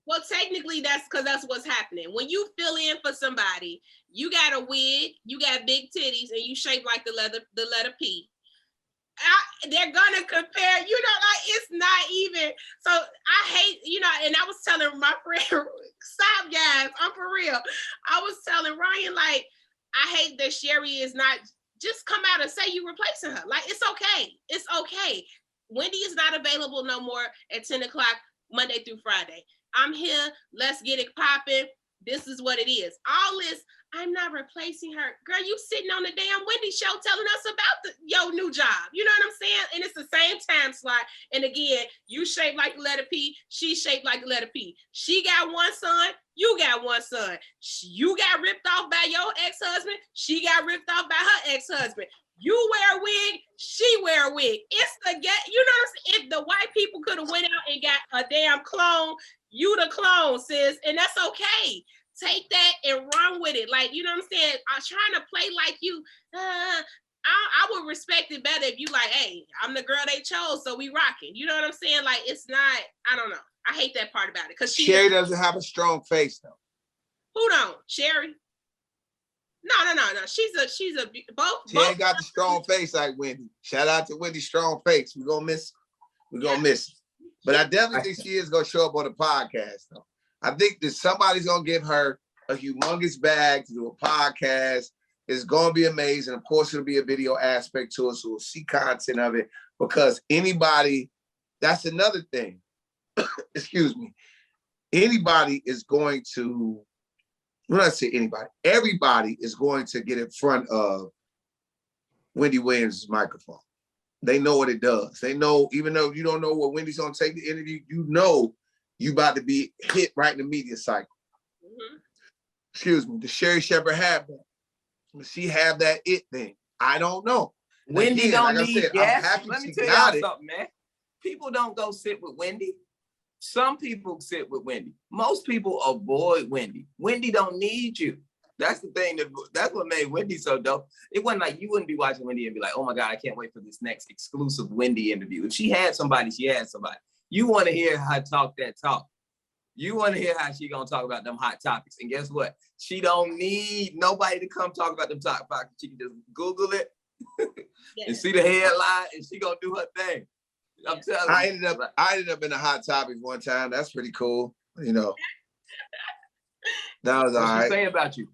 Well, technically, that's because that's what's happening. When you fill in for somebody, you got a wig, you got big titties, and you shape like the letter P. They're gonna compare, you know, like it's not even. So I hate, you know, and I was telling my friend, stop, guys, I'm for real. I was telling Ryan, like, I hate that Sherry is not, just come out and say you replacing her. Like, it's okay. It's okay. Wendy is not available no more at 10 o'clock Monday through Friday. I'm here. Let's get it popping. This is what it is. All this, I'm not replacing her. Girl, you sitting on the damn Wendy show telling us about your new job. You know what I'm saying? And it's the same time slot. And again, you shaped like the letter P. She shaped like the letter P. She got one son. You got one son. You got ripped off by your ex-husband. She got ripped off by her ex-husband. You wear a wig, she wear a wig. It's the you know what I'm saying? If the white people could have went out and got a damn clone, you the clone, sis, and that's okay. Take that and run with it. Like, you know what I'm saying? I'm trying to play like you. I would respect it better if you like, hey, I'm the girl they chose, so we rocking. You know what I'm saying? Like, it's not, I don't know. I hate that part about it. Because Sherry doesn't have a strong face, though. Who don't? Sherry? No. She's a both. She ain't got the strong face like Wendy. Shout out to Wendy's strong face. We're gonna miss it. But I definitely think she is gonna show up on the podcast, though. I think that somebody's gonna give her a humongous bag to do a podcast. It's gonna be amazing. Of course, it'll be a video aspect to it, so we'll see content of it. Because anybody, that's another thing. Excuse me. Anybody is going to. When I say anybody, everybody is going to get in front of Wendy Williams' microphone. They know what it does. They know, even though you don't know what Wendy's gonna take the interview, you know you about to be hit right in the media cycle. Mm-hmm. Excuse me. Does Sherry Shepherd have that? Does she have that it thing? I don't know. Wendy again, don't like I need said, I'm gas. happy Let me she tell got y'all it. something, man. People don't go sit with Wendy. Some people sit with Wendy. Most people avoid Wendy. Wendy don't need you. That's the thing. That's what made Wendy so dope. It wasn't like you wouldn't be watching Wendy and be like, oh my God, I can't wait for this next exclusive Wendy interview. If she had somebody, she had somebody. You want to hear her talk that talk. You want to hear how she gonna talk about them hot topics. And guess what? She don't need nobody to come talk about them topics. She can just Google it and see the headline, and she gonna do her thing. I'm telling you. I ended up in the hot topics one time. That's pretty cool. You know. That was all right. What's she saying about you?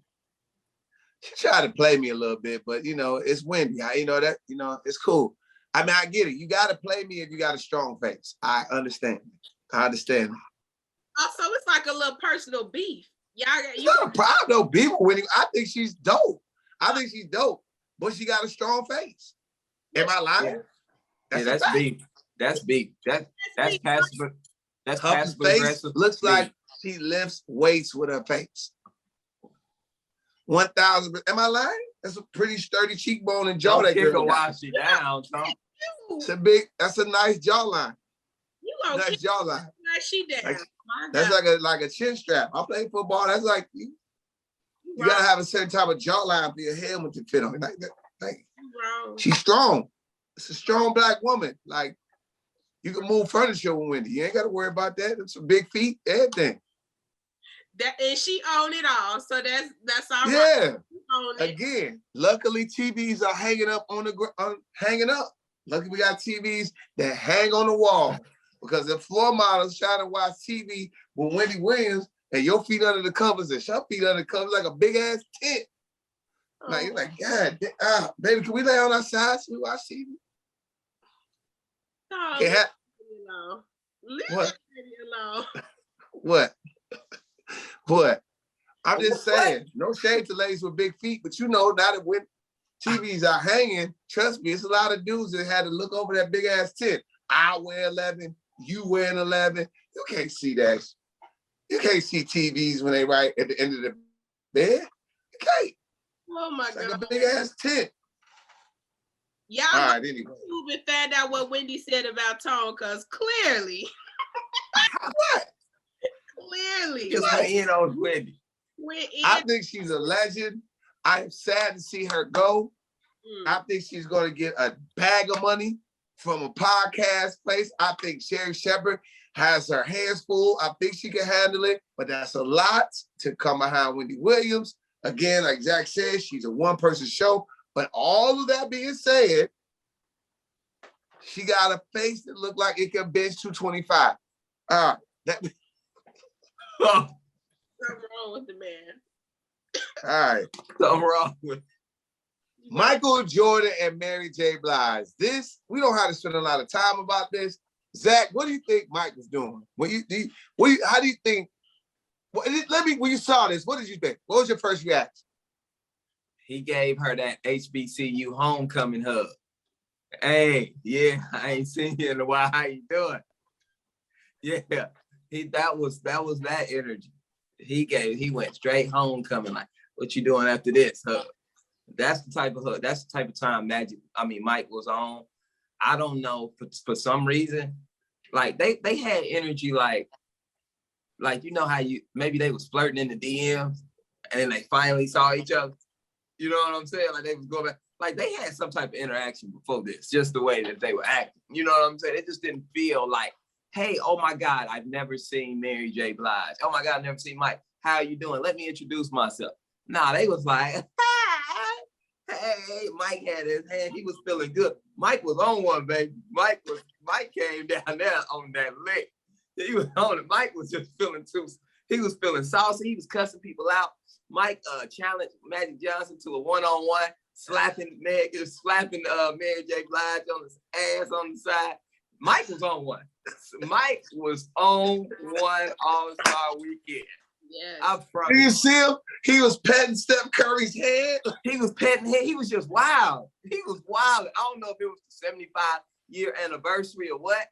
She tried to play me a little bit, but you know, it's Wendy. It's cool. I mean, I get it. You got to play me if you got a strong face. I understand. Also, it's like a little personal beef. It's not a problem, though. Beef with Wendy. I think she's dope. But she got a strong face. Am I lying? Yeah. That's beef. That's beef. That's passive. That's passive aggressive. Looks like she lifts weights with her face. 1,000. Am I lying? That's a pretty sturdy cheekbone and jaw. Don't kick her while she down, Tom. That's a nice jawline. Nice jawline. She down. That's like a chin strap. I play football. That's like you gotta have a certain type of jawline for your helmet to fit on. She's strong. It's a strong Black woman. Like you can move furniture with Wendy. You ain't gotta worry about that. It's some big feet, everything. And she owned it all, so that's all right. Yeah. Again, luckily TVs are hanging up hanging up. Luckily we got TVs that hang on the wall because the floor models trying to watch TV with Wendy Williams and your feet under the covers and her feet under the covers like a big ass tent. Like you're like, God, baby, can we lay on our sides so we watch TV? No, What? What? I'm just saying, no shade to ladies with big feet, but you know, now that when TVs are hanging, trust me, it's a lot of dudes that had to look over that big ass tent. I wear 11, you wearing 11. You can't see that. You can't see TVs when they right at the end of the bed. You can't. Oh my God. Like a big ass tent. Y'all all right, anyway. And find out what Wendy said about Tone, because clearly. What? Clearly. Just went in on Wendy. I think she's a legend. I'm sad to see her go. I think she's going to get a bag of money from a podcast place. I think Sherry Shepherd has her hands full. I think she can handle it, but that's a lot to come behind Wendy Williams. Again, like Zach said, she's a one-person show. But all of that being said, she got a face that looked like it could bench 225. Something wrong with the man. All right. Something wrong with Michael Jordan and Mary J. Blige. This, we don't have to spend a lot of time about this. Zach, what do you think Mike was doing? How do you think? When you saw this, what did you think? What was your first reaction? He gave her that HBCU homecoming hug. Hey, yeah, I ain't seen you in a while. How you doing? Yeah, that was that energy. He went straight homecoming, like, what you doing after this hug? That's the type of hug. That's the type of time Mike was on. I don't know, for some reason, like they had energy like you know how maybe they was flirting in the DMs and then they finally saw each other. You know what I'm saying? Like they was going back, like they had some type of interaction before this, just the way that they were acting. You know what I'm saying? It just didn't feel like, hey, oh my God, I've never seen Mary J. Blige. Oh my God, I've never seen Mike. How are you doing? Let me introduce myself. Nah, they was like, hey, Mike had his hand. He was feeling good. Mike was on one, baby. Mike came down there on that lick. He was on it. Mike was just feeling he was feeling saucy. He was cussing people out. Mike challenged Magic Johnson to a one-on-one, slapping Mary J. Blige on his ass on the side. Mike was on one. Mike was on one All-Star Weekend. Yeah. Did you see him? He was petting Steph Curry's head. He was petting him. He was just wild. He was wild. I don't know if it was the 75-year anniversary or what,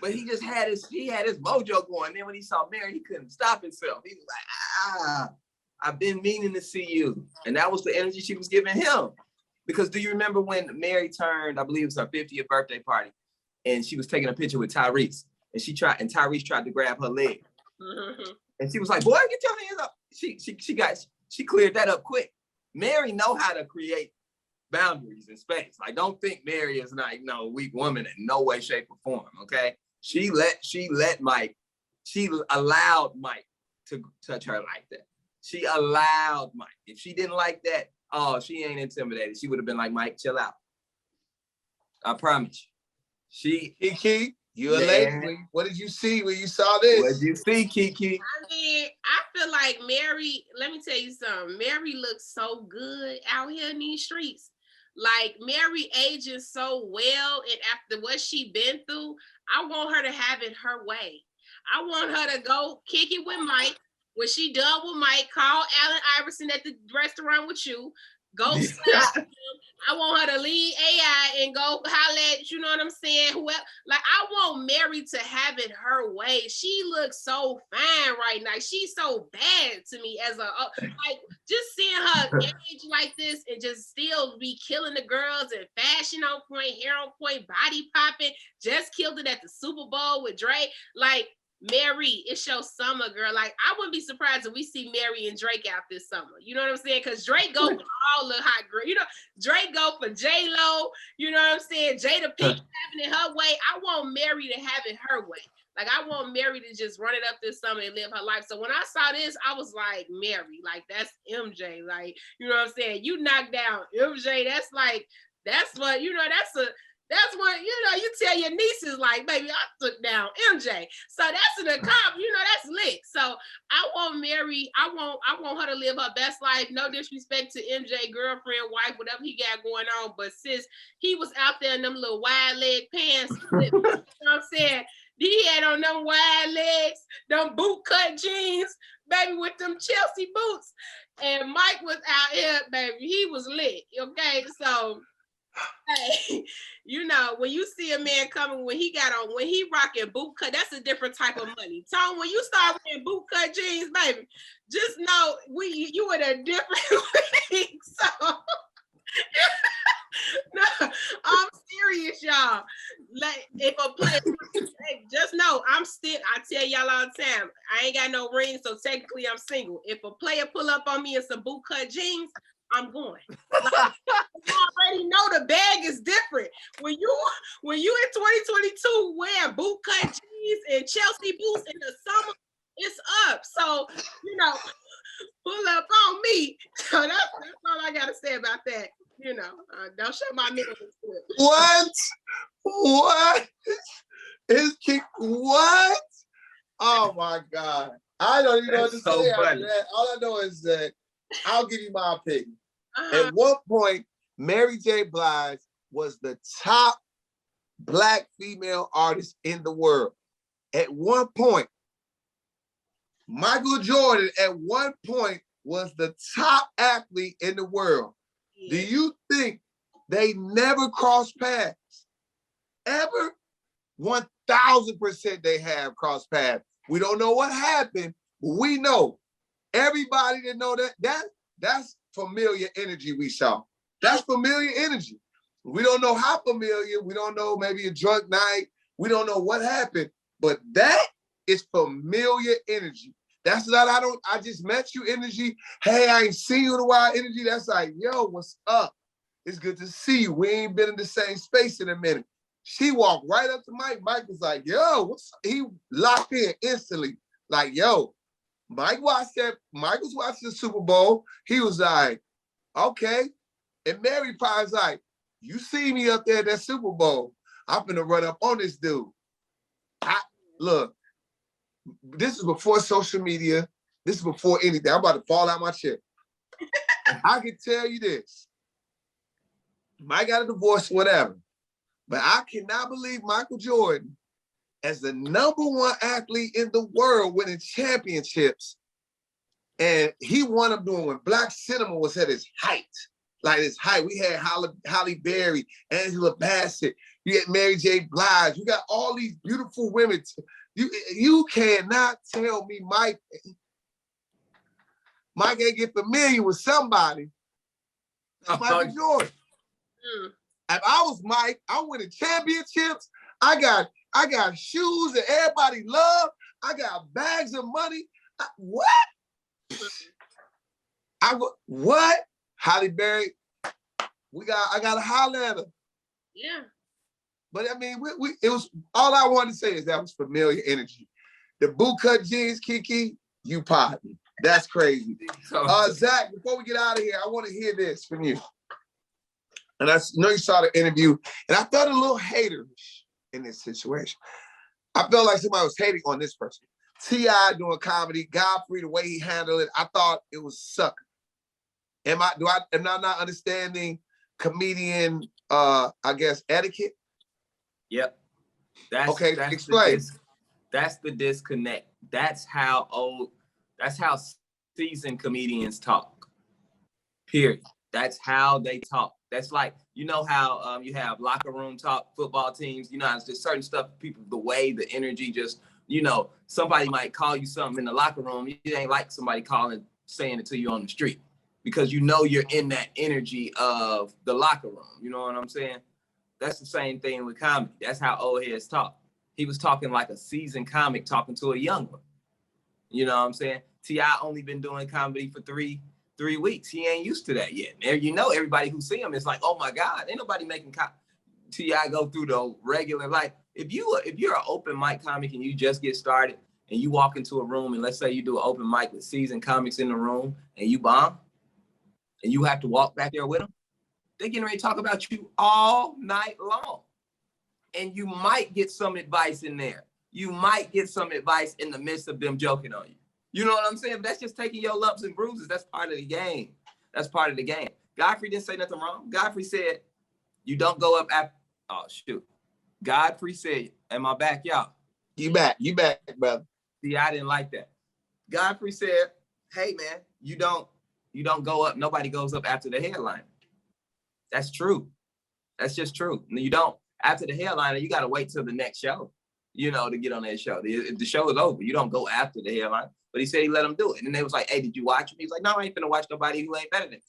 but he just had his mojo going. Then when he saw Mary, he couldn't stop himself. He was like, I've been meaning to see you. And that was the energy she was giving him. Because do you remember when Mary turned, I believe it was her 50th birthday party, and she was taking a picture with Tyrese, and Tyrese tried to grab her leg. Mm-hmm. And she was like, boy, get your hands up. She cleared that up quick. Mary know how to create boundaries in space. Like, don't think Mary is like no weak woman in no way, shape, or form. Okay. She allowed Mike to touch her like that. She allowed Mike. If she didn't like that, oh, she ain't intimidated. She would have been like, Mike, chill out. I promise you. Keke, you allegedly. What did you see when you saw this? What did you see, Keke? I mean, I feel like Mary, let me tell you something. Mary looks so good out here in these streets. Like, Mary ages so well, and after what she been through, I want her to have it her way. I want her to go kick it with Mike. When she done with Mike, call Allen Iverson at the restaurant with you. Go slap him. I want her to leave AI and go holler at, you know what I'm saying? Whoever, like, I want Mary to have it her way. She looks so fine right now. She's so bad to me as like, just seeing her age like this and just still be killing the girls and fashion on point, hair on point, body popping. Just killed it at the Super Bowl with Drake. Like, Mary, it's your summer, girl. Like, I wouldn't be surprised if we see Mary and Drake out this summer. You know what I'm saying? Because Drake go for all the hot girls. You know, Drake go for J-Lo. You know what I'm saying? Jada Pinkett having it her way. I want Mary to have it her way. Like, I want Mary to just run it up this summer and live her life. So when I saw this, I was like, Mary, like, that's MJ. Like, you know what I'm saying? You knocked down MJ. That's what, you know, that's what, you know, you tell your nieces, like, baby, I took down MJ. So that's an accomplishment, you know, that's lit. So I want Mary, I want her to live her best life. No disrespect to MJ, girlfriend, wife, whatever he got going on. But sis, he was out there in them little wide leg pants. You know what I'm saying? He had on them wide legs, them boot cut jeans, baby, with them Chelsea boots. And Mike was out here, baby. He was lit. Okay, so hey, you know, when you see a man coming, when he rocking boot cut, that's a different type of money. Tone, when you start wearing boot cut jeans, baby, just know you in a different league. So no, I'm serious, y'all. Like, if a player, just know I tell y'all all the time, I ain't got no ring, so technically I'm single. If a player pull up on me in some boot cut jeans, I'm going. Like, you already know the bag is different. When you in 2022 wearing boot cut jeans and Chelsea boots in the summer, it's up. So, you know, pull up on me. So that's all I gotta say about that. You know, don't show my middle school. What? What? Oh my God. I don't even know what to say after that. All I know is that I'll give you my opinion. At one point, Mary J. Blige was the top Black female artist in the world. At one point, Michael Jordan at one point was the top athlete in the world. Yeah. Do you think they never crossed paths? Ever? 1,000% they have crossed paths. We don't know what happened, but we know. Everybody that know that's familiar energy we saw. That's familiar energy. We don't know how familiar. We don't know, maybe a drunk night. We don't know what happened, but that is familiar energy. That's not, I just met you energy. Hey, I ain't seen you in a while energy. That's like, yo, what's up? It's good to see you. We ain't been in the same space in a minute. She walked right up to Mike. Mike was like, yo, what's up? He locked in instantly. Like, yo, Mike watched that. Mike was watching the Super Bowl. He was like, okay. And Mary probably was like, you see me up there at that Super Bowl. I'm gonna run up on this dude. Look, this is before social media. This is before anything. I'm about to fall out my chair. I can tell you this. Mike got a divorce, whatever. But I cannot believe Michael Jordan, as the #1 athlete in the world, winning championships, and he won them doing when Black cinema was at its height. Like its height. We had Halle Berry, Angela Bassett, you had Mary J. Blige, you got all these beautiful women. You cannot tell me Mike ain't get familiar with somebody. Michael Jordan. If I was Mike, I'm winning championships. I got shoes that everybody love. I got bags of money. What? What? Halle Berry, I got to holler at her. Yeah. But I mean, it was, all I wanted to say is that was familiar energy. The bootcut jeans, Keke, you potting. That's crazy. Zach, before we get out of here, I want to hear this from you. And I know you saw the interview, and I felt a little haterish in this situation. I felt like somebody was hating on this person. T.I. doing comedy, Godfrey, the way he handled it, I thought it was sucker. Am I not understanding comedian, I guess, etiquette? Yep. Okay, explain. That's the disconnect. That's how seasoned comedians talk. Period. That's how they talk. That's like, you know how you have locker room talk, football teams, you know, it's just certain stuff, people, the way, the energy, just, you know, somebody might call you something in the locker room. It ain't like somebody saying it to you on the street, because you know you're in that energy of the locker room. You know what I'm saying? That's the same thing with comedy. That's how old heads talk. He was talking like a seasoned comic talking to a young one. You know what I'm saying? T.I. only been doing comedy for three weeks. He ain't used to that yet. There, you know, everybody who see him is like, oh my God, ain't nobody making T.I. go through the regular life. If you're an open mic comic and you just get started and you walk into a room and let's say you do an open mic with seasoned comics in the room and you bomb and you have to walk back there with them, they're getting ready to talk about you all night long. And you might get some advice in there. You might get some advice in the midst of them joking on you. You know what I'm saying? But that's just taking your lumps and bruises. That's part of the game. That's part of the game. Godfrey didn't say nothing wrong. Godfrey said, you don't go up after, oh shoot. Godfrey said, am I back, y'all? You back, brother. See, I didn't like that. Godfrey said, hey man, you don't go up, nobody goes up after the headliner. That's true. That's just true. You don't. After the headliner, you got to wait till the next show, you know, to get on that show. If the show is over, you don't go after the headline. But he said he let him do it. And they was like, hey, did you watch him? He's like, no, I ain't finna watch nobody who ain't better than me.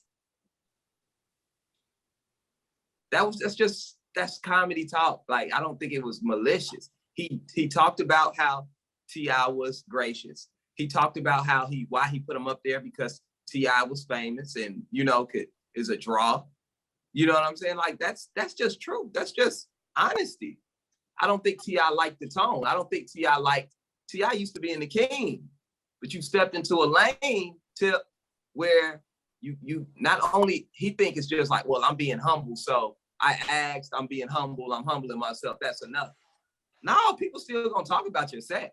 That's comedy talk. Like, I don't think it was malicious. He talked about how T.I. was gracious. He talked about why he put him up there, because T.I. was famous and, you know, is a draw. You know what I'm saying? Like, that's just true. That's just honesty. I don't think T.I. liked the tone. I don't think T.I. used to be in the King, but you stepped into a lane where you not only, he think it's just like, well, I'm being humble. So I asked, I'm being humble. I'm humbling myself. That's enough. No, people still gonna talk about your set.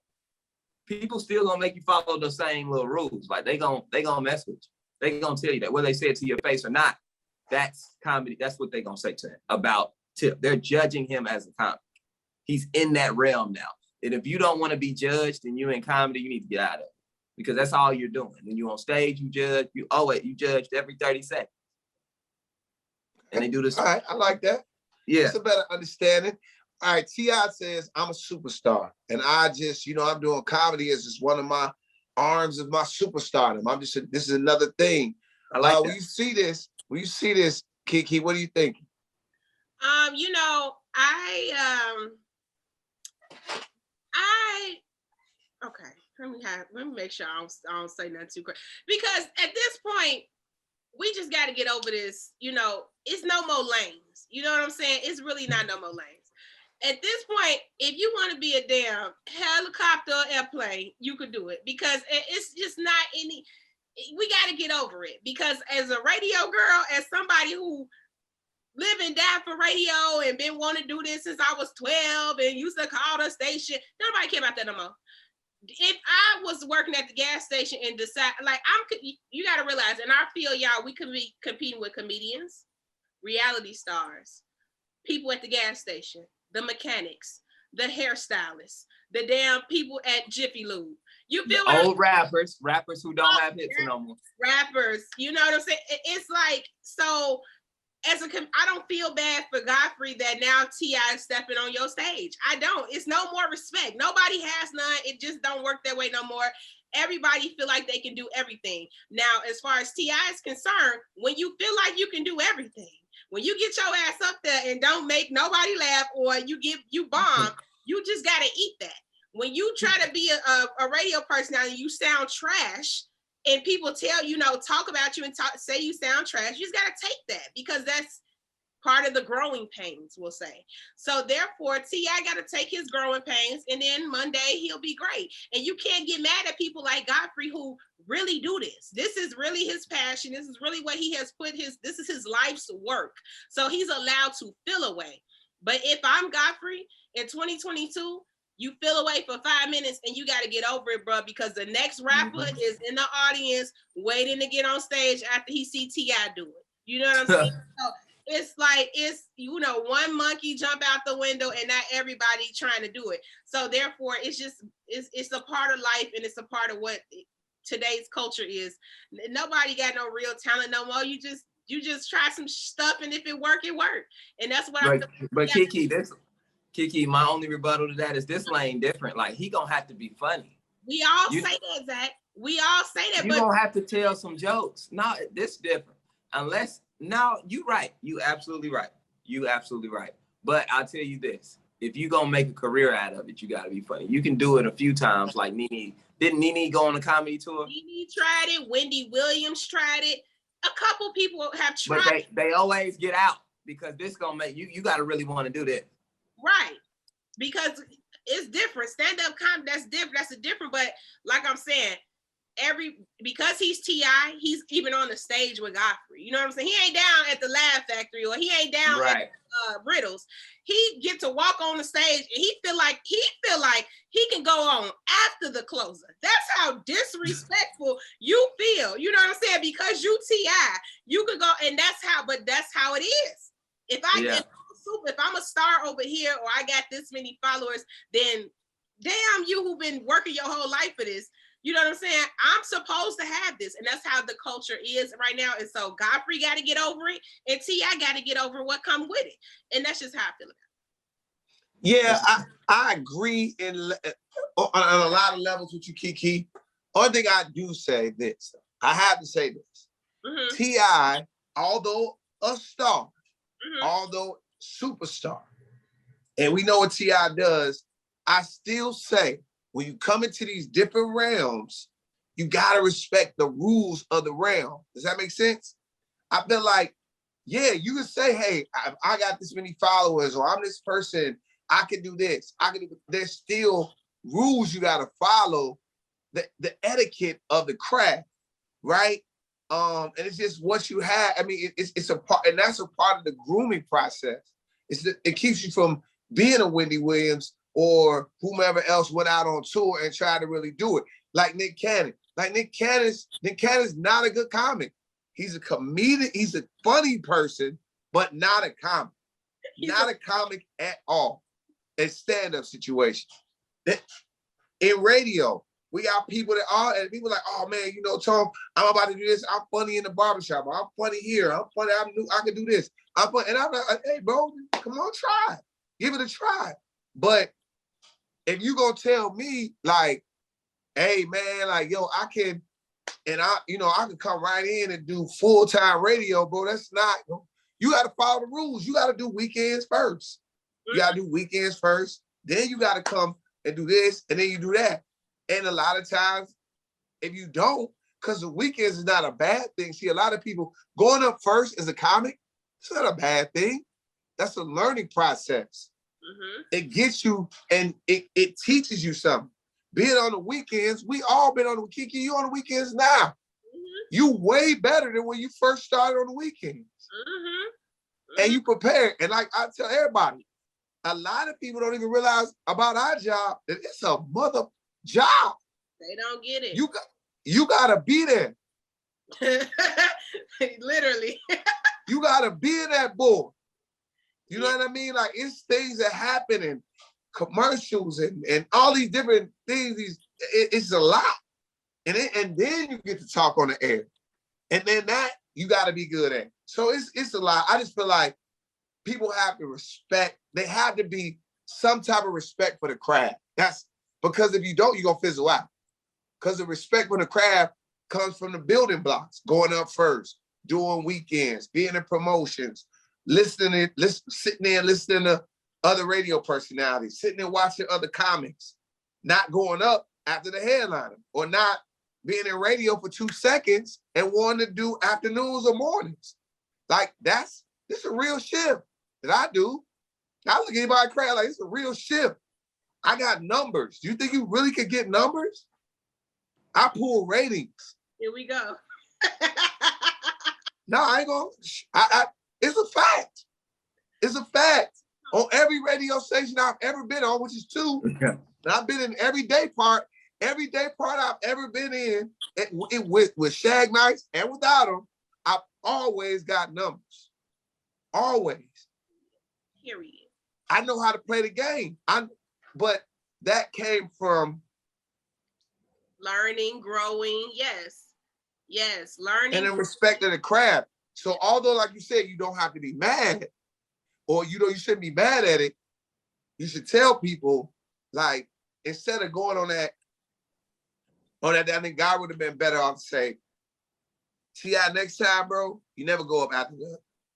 People still gonna make you follow the same little rules. Like they gonna mess with you. They gonna tell you that, whether they say it to your face or not. That's comedy. That's what they're going to say to him about Tip. They're judging him as a comic. He's in that realm now. And if you don't want to be judged and you're in comedy, you need to get out of it, because that's all you're doing. When you're on stage, you judge. You judged every 30 seconds. And they do this. All right, I like that. Yeah. It's a better understanding. All right, T.I. says, I'm a superstar. And I just, I'm doing comedy as just one of my arms of my superstardom. This is another thing. I like that. When you see this, Keke, what do you think? Okay. Let me make sure I don't say nothing too crazy, because at this point, we just got to get over this. It's no more lanes. You know what I'm saying? It's really not no more lanes. At this point, if you want to be a damn helicopter or airplane, you could do it, because it's just not any. We got to get over it, because as a radio girl, as somebody who live and die for radio and been wanting to do this since I was 12 and used to call the station, nobody care about that no more. If I was working at the gas station and decide, like, you got to realize, in our field, y'all, we could be competing with comedians, reality stars, people at the gas station, the mechanics, the hairstylists, the damn people at Jiffy Lube. You feel the old rappers who don't have hits no more. Rappers, you know what I'm saying? It's like, so I don't feel bad for Godfrey that now T.I. is stepping on your stage. I don't. It's no more respect. Nobody has none. It just don't work that way no more. Everybody feel like they can do everything. Now, as far as T.I. is concerned, when you feel like you can do everything, When you get your ass up there and don't make nobody laugh, or you bomb, you just gotta eat that. When you try to be a radio personality, you sound trash, and people tell talk about you and say you sound trash. You just gotta take that, because that's part of the growing pains, we'll say. So therefore, T.I. got to take his growing pains, and then Monday he'll be great. And you can't get mad at people like Godfrey who really do this. This is really his passion. This is really what he has this is his life's work. So he's allowed to feel away. But if I'm Godfrey in 2022, you feel away for 5 minutes and you got to get over it, bro, because the next rapper is in the audience waiting to get on stage after he see T.I. do it. You know what I'm saying? So, it's like, one monkey jump out the window and not everybody trying to do it. So therefore, it's a part of life, and it's a part of what today's culture is. Nobody got no real talent no more. You just try some stuff, and if it work, it work. And that's what I'm. But Keke, my only rebuttal to that is this lane different. Like, he gonna have to be funny. We all say that, Zach. We all say that. You gonna have to tell some jokes. No, this different. Unless. No, you right. You absolutely right. But I'll tell you this. If you gonna make a career out of it, you gotta be funny. You can do it a few times, like Nene. Didn't Nene go on a comedy tour? Nene tried it. Wendy Williams tried it. A couple people have tried it. But they always get out, because this gonna make you gotta really want to do this. Right. Because it's different. Stand-up comedy, that's different. That's a different, but like I'm saying, because he's T.I., he's even on the stage with Godfrey. You know what I'm saying? He ain't down at the Laugh Factory, or he ain't down at Riddles. He get to walk on the stage, and he feel like he can go on after the closer. That's how disrespectful you feel. You know what I'm saying? Because you T.I., you could go, and that's how it is. If I'm a star over here, or I got this many followers, then damn you who've been working your whole life for this. You know what I'm saying? I'm supposed to have this. And that's how the culture is right now. And so Godfrey got to get over it, and T.I. got to get over what comes with it. And that's just how I feel about it. Yeah, I agree on a lot of levels with you, Keke. Only thing I do say this. I have to say this. Mm-hmm. T.I., although a star, although superstar, and we know what T.I. does, I still say, when you come into these different realms, you gotta respect the rules of the realm. Does that make sense? I feel like, yeah, you can say, hey, I got this many followers, or I'm this person, I can do this. There's still rules you gotta follow, the etiquette of the craft, right? And it's just what you have. I mean, it's a part, and that's a part of the grooming process. It keeps you from being a Wendy Williams or whomever else went out on tour and tried to really do it. Like Nick Cannon. Nick Cannon's not a good comic. He's a comedian. He's a funny person, but not a comic. Not a comic at all. In stand-up situations. In radio, we got people that are, and people like, oh man, Tom, I'm about to do this. I'm funny in the barbershop. I'm funny here. I'm funny. I'm new. I can do this. I'm funny. And I'm like, hey, bro, come on, try it. Give it a try. But if you gonna tell me like, hey man, like yo, I can, and I can come right in and do full-time radio, bro. That's not. You got to follow the rules. You got to do weekends first. You got to do weekends first. Then you got to come and do this, and then you do that. And a lot of times, if you don't, because the weekends is not a bad thing. See, a lot of people going up first as a comic, it's not a bad thing. That's a learning process. Mm-hmm. It gets you, and it teaches you something. Being on the weekends, we all been on the weekends. You on the weekends now. Mm-hmm. You way better than when you first started on the weekends. Mm-hmm. Mm-hmm. And you prepared. And like I tell everybody, a lot of people don't even realize about our job that it's a mother job. They don't get it. You gotta be there. Literally. You gotta be in that board. You know what I mean? Like, it's things that happen in commercials and all these different things. It's a lot. And then you get to talk on the air. And then that you got to be good at. So it's a lot. I just feel like people have to respect. They have to be some type of respect for the craft. That's because if you don't, you're going to fizzle out. Because the respect for the craft comes from the building blocks, going up first, doing weekends, being in promotions, sitting there listening to other radio personalities, sitting there watching other comics, not going up after the headliner, or not being in radio for 2 seconds and wanting to do afternoons or mornings. Like this is a real shift that I do. I look at anybody cry like it's a real shift. I got numbers. Do you think you really could get numbers? I pull ratings. Here we go. No, I ain't gonna. It's a fact. It's a fact. On every radio station I've ever been on, which is 2, and I've been in every day part I've ever been in, with Shag Nights and without them, I've always got numbers. Always. Period. I know how to play the game. But that came from learning, growing. Yes, learning. And in respect of the craft. So although, like you said, you don't have to be mad, or you shouldn't be mad at it, you should tell people, like, instead of going on that, I think God would have been better off to say, T.I., next time, bro, you never go up after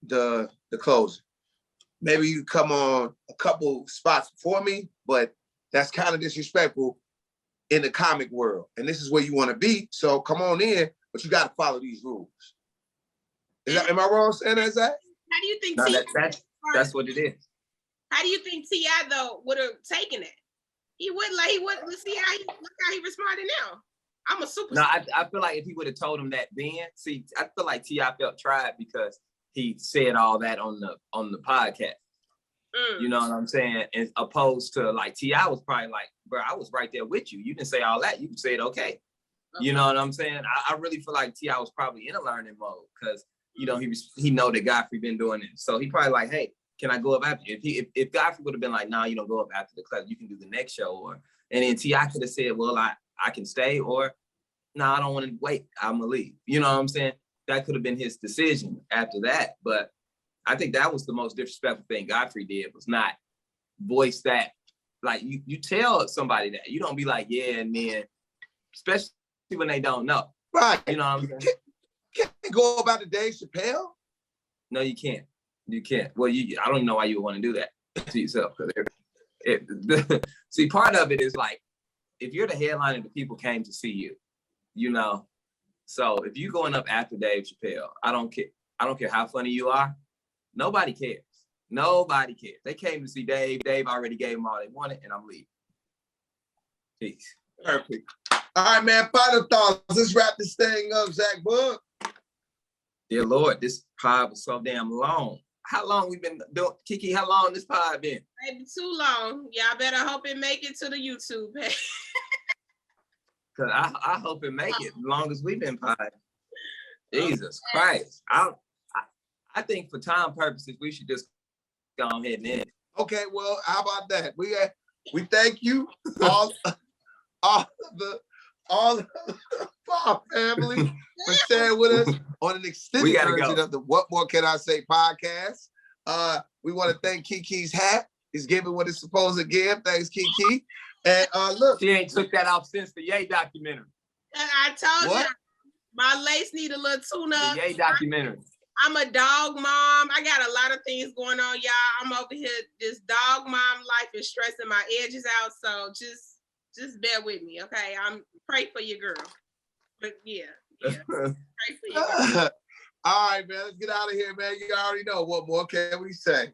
the closing. Maybe you come on a couple spots before me, but that's kind of disrespectful in the comic world. And this is where you want to be. So come on in, but you got to follow these rules. Am I wrong saying that, Zach? How do you think that's what it is. How do you think T.I. though would have taken it? He wouldn't. Let's see how he responded now. I'm a superstar. No, I feel like if he would have told him that then, see, I feel like T.I. felt tried because he said all that on the podcast. You know what I'm saying? As opposed to like T.I. was probably like, bro, I was right there with you. You didn't say all that. You said okay. You know what I'm saying? I really feel like T.I. was probably in a learning mode because he know that Godfrey been doing it. So he probably like, hey, can I go up after you? If Godfrey would have been like, nah, you don't go up after the class, you can do the next show, and then T.I. could have said, well, I can stay, or no, I don't want to wait. I'm gonna leave. You know what I'm saying? That could have been his decision after that. But I think that was the most disrespectful thing Godfrey did, was not voice that. Like you tell somebody that. You don't be like, yeah, and then, especially when they don't know. Right. You know what I'm saying? Can't go about the Dave Chappelle? No, you can't. You can't. Well, I don't even know why you would want to do that to yourself. See, part of it is like, if you're the headliner, the people came to see you, you know? So if you going up after Dave Chappelle, I don't care. I don't care how funny you are. Nobody cares. Nobody cares. They came to see Dave. Dave already gave them all they wanted, and I'm leaving. Peace. Perfect. All right, man. Final thoughts. Let's wrap this thing up, Zach Boog. Dear Lord, this pod was so damn long. How long we been doing, Keke? How long this pod been? Maybe too long. Y'all better hope it make it to the YouTube page. Cause I hope it make it as long as we've been pod. Jesus Christ. I think for time purposes, we should just go ahead and end. Okay, well, how about that? We thank you, all of the Bob family, for staying with us on an extended version of the What More Can I Say podcast. We want to thank Keke's hat. He's giving what it's supposed to give. Thanks, Keke. And look, she ain't took that off since the Ye documentary. I told you, my lace need a little tune-up. The Ye documentary. I'm a dog mom. I got a lot of things going on, y'all. I'm over here. This dog mom life is stressing my edges out. So just bear with me, okay? Pray for your girl. But yeah. Pray for your girl. All right, man. Let's get out of here, man. You already know what more can we say.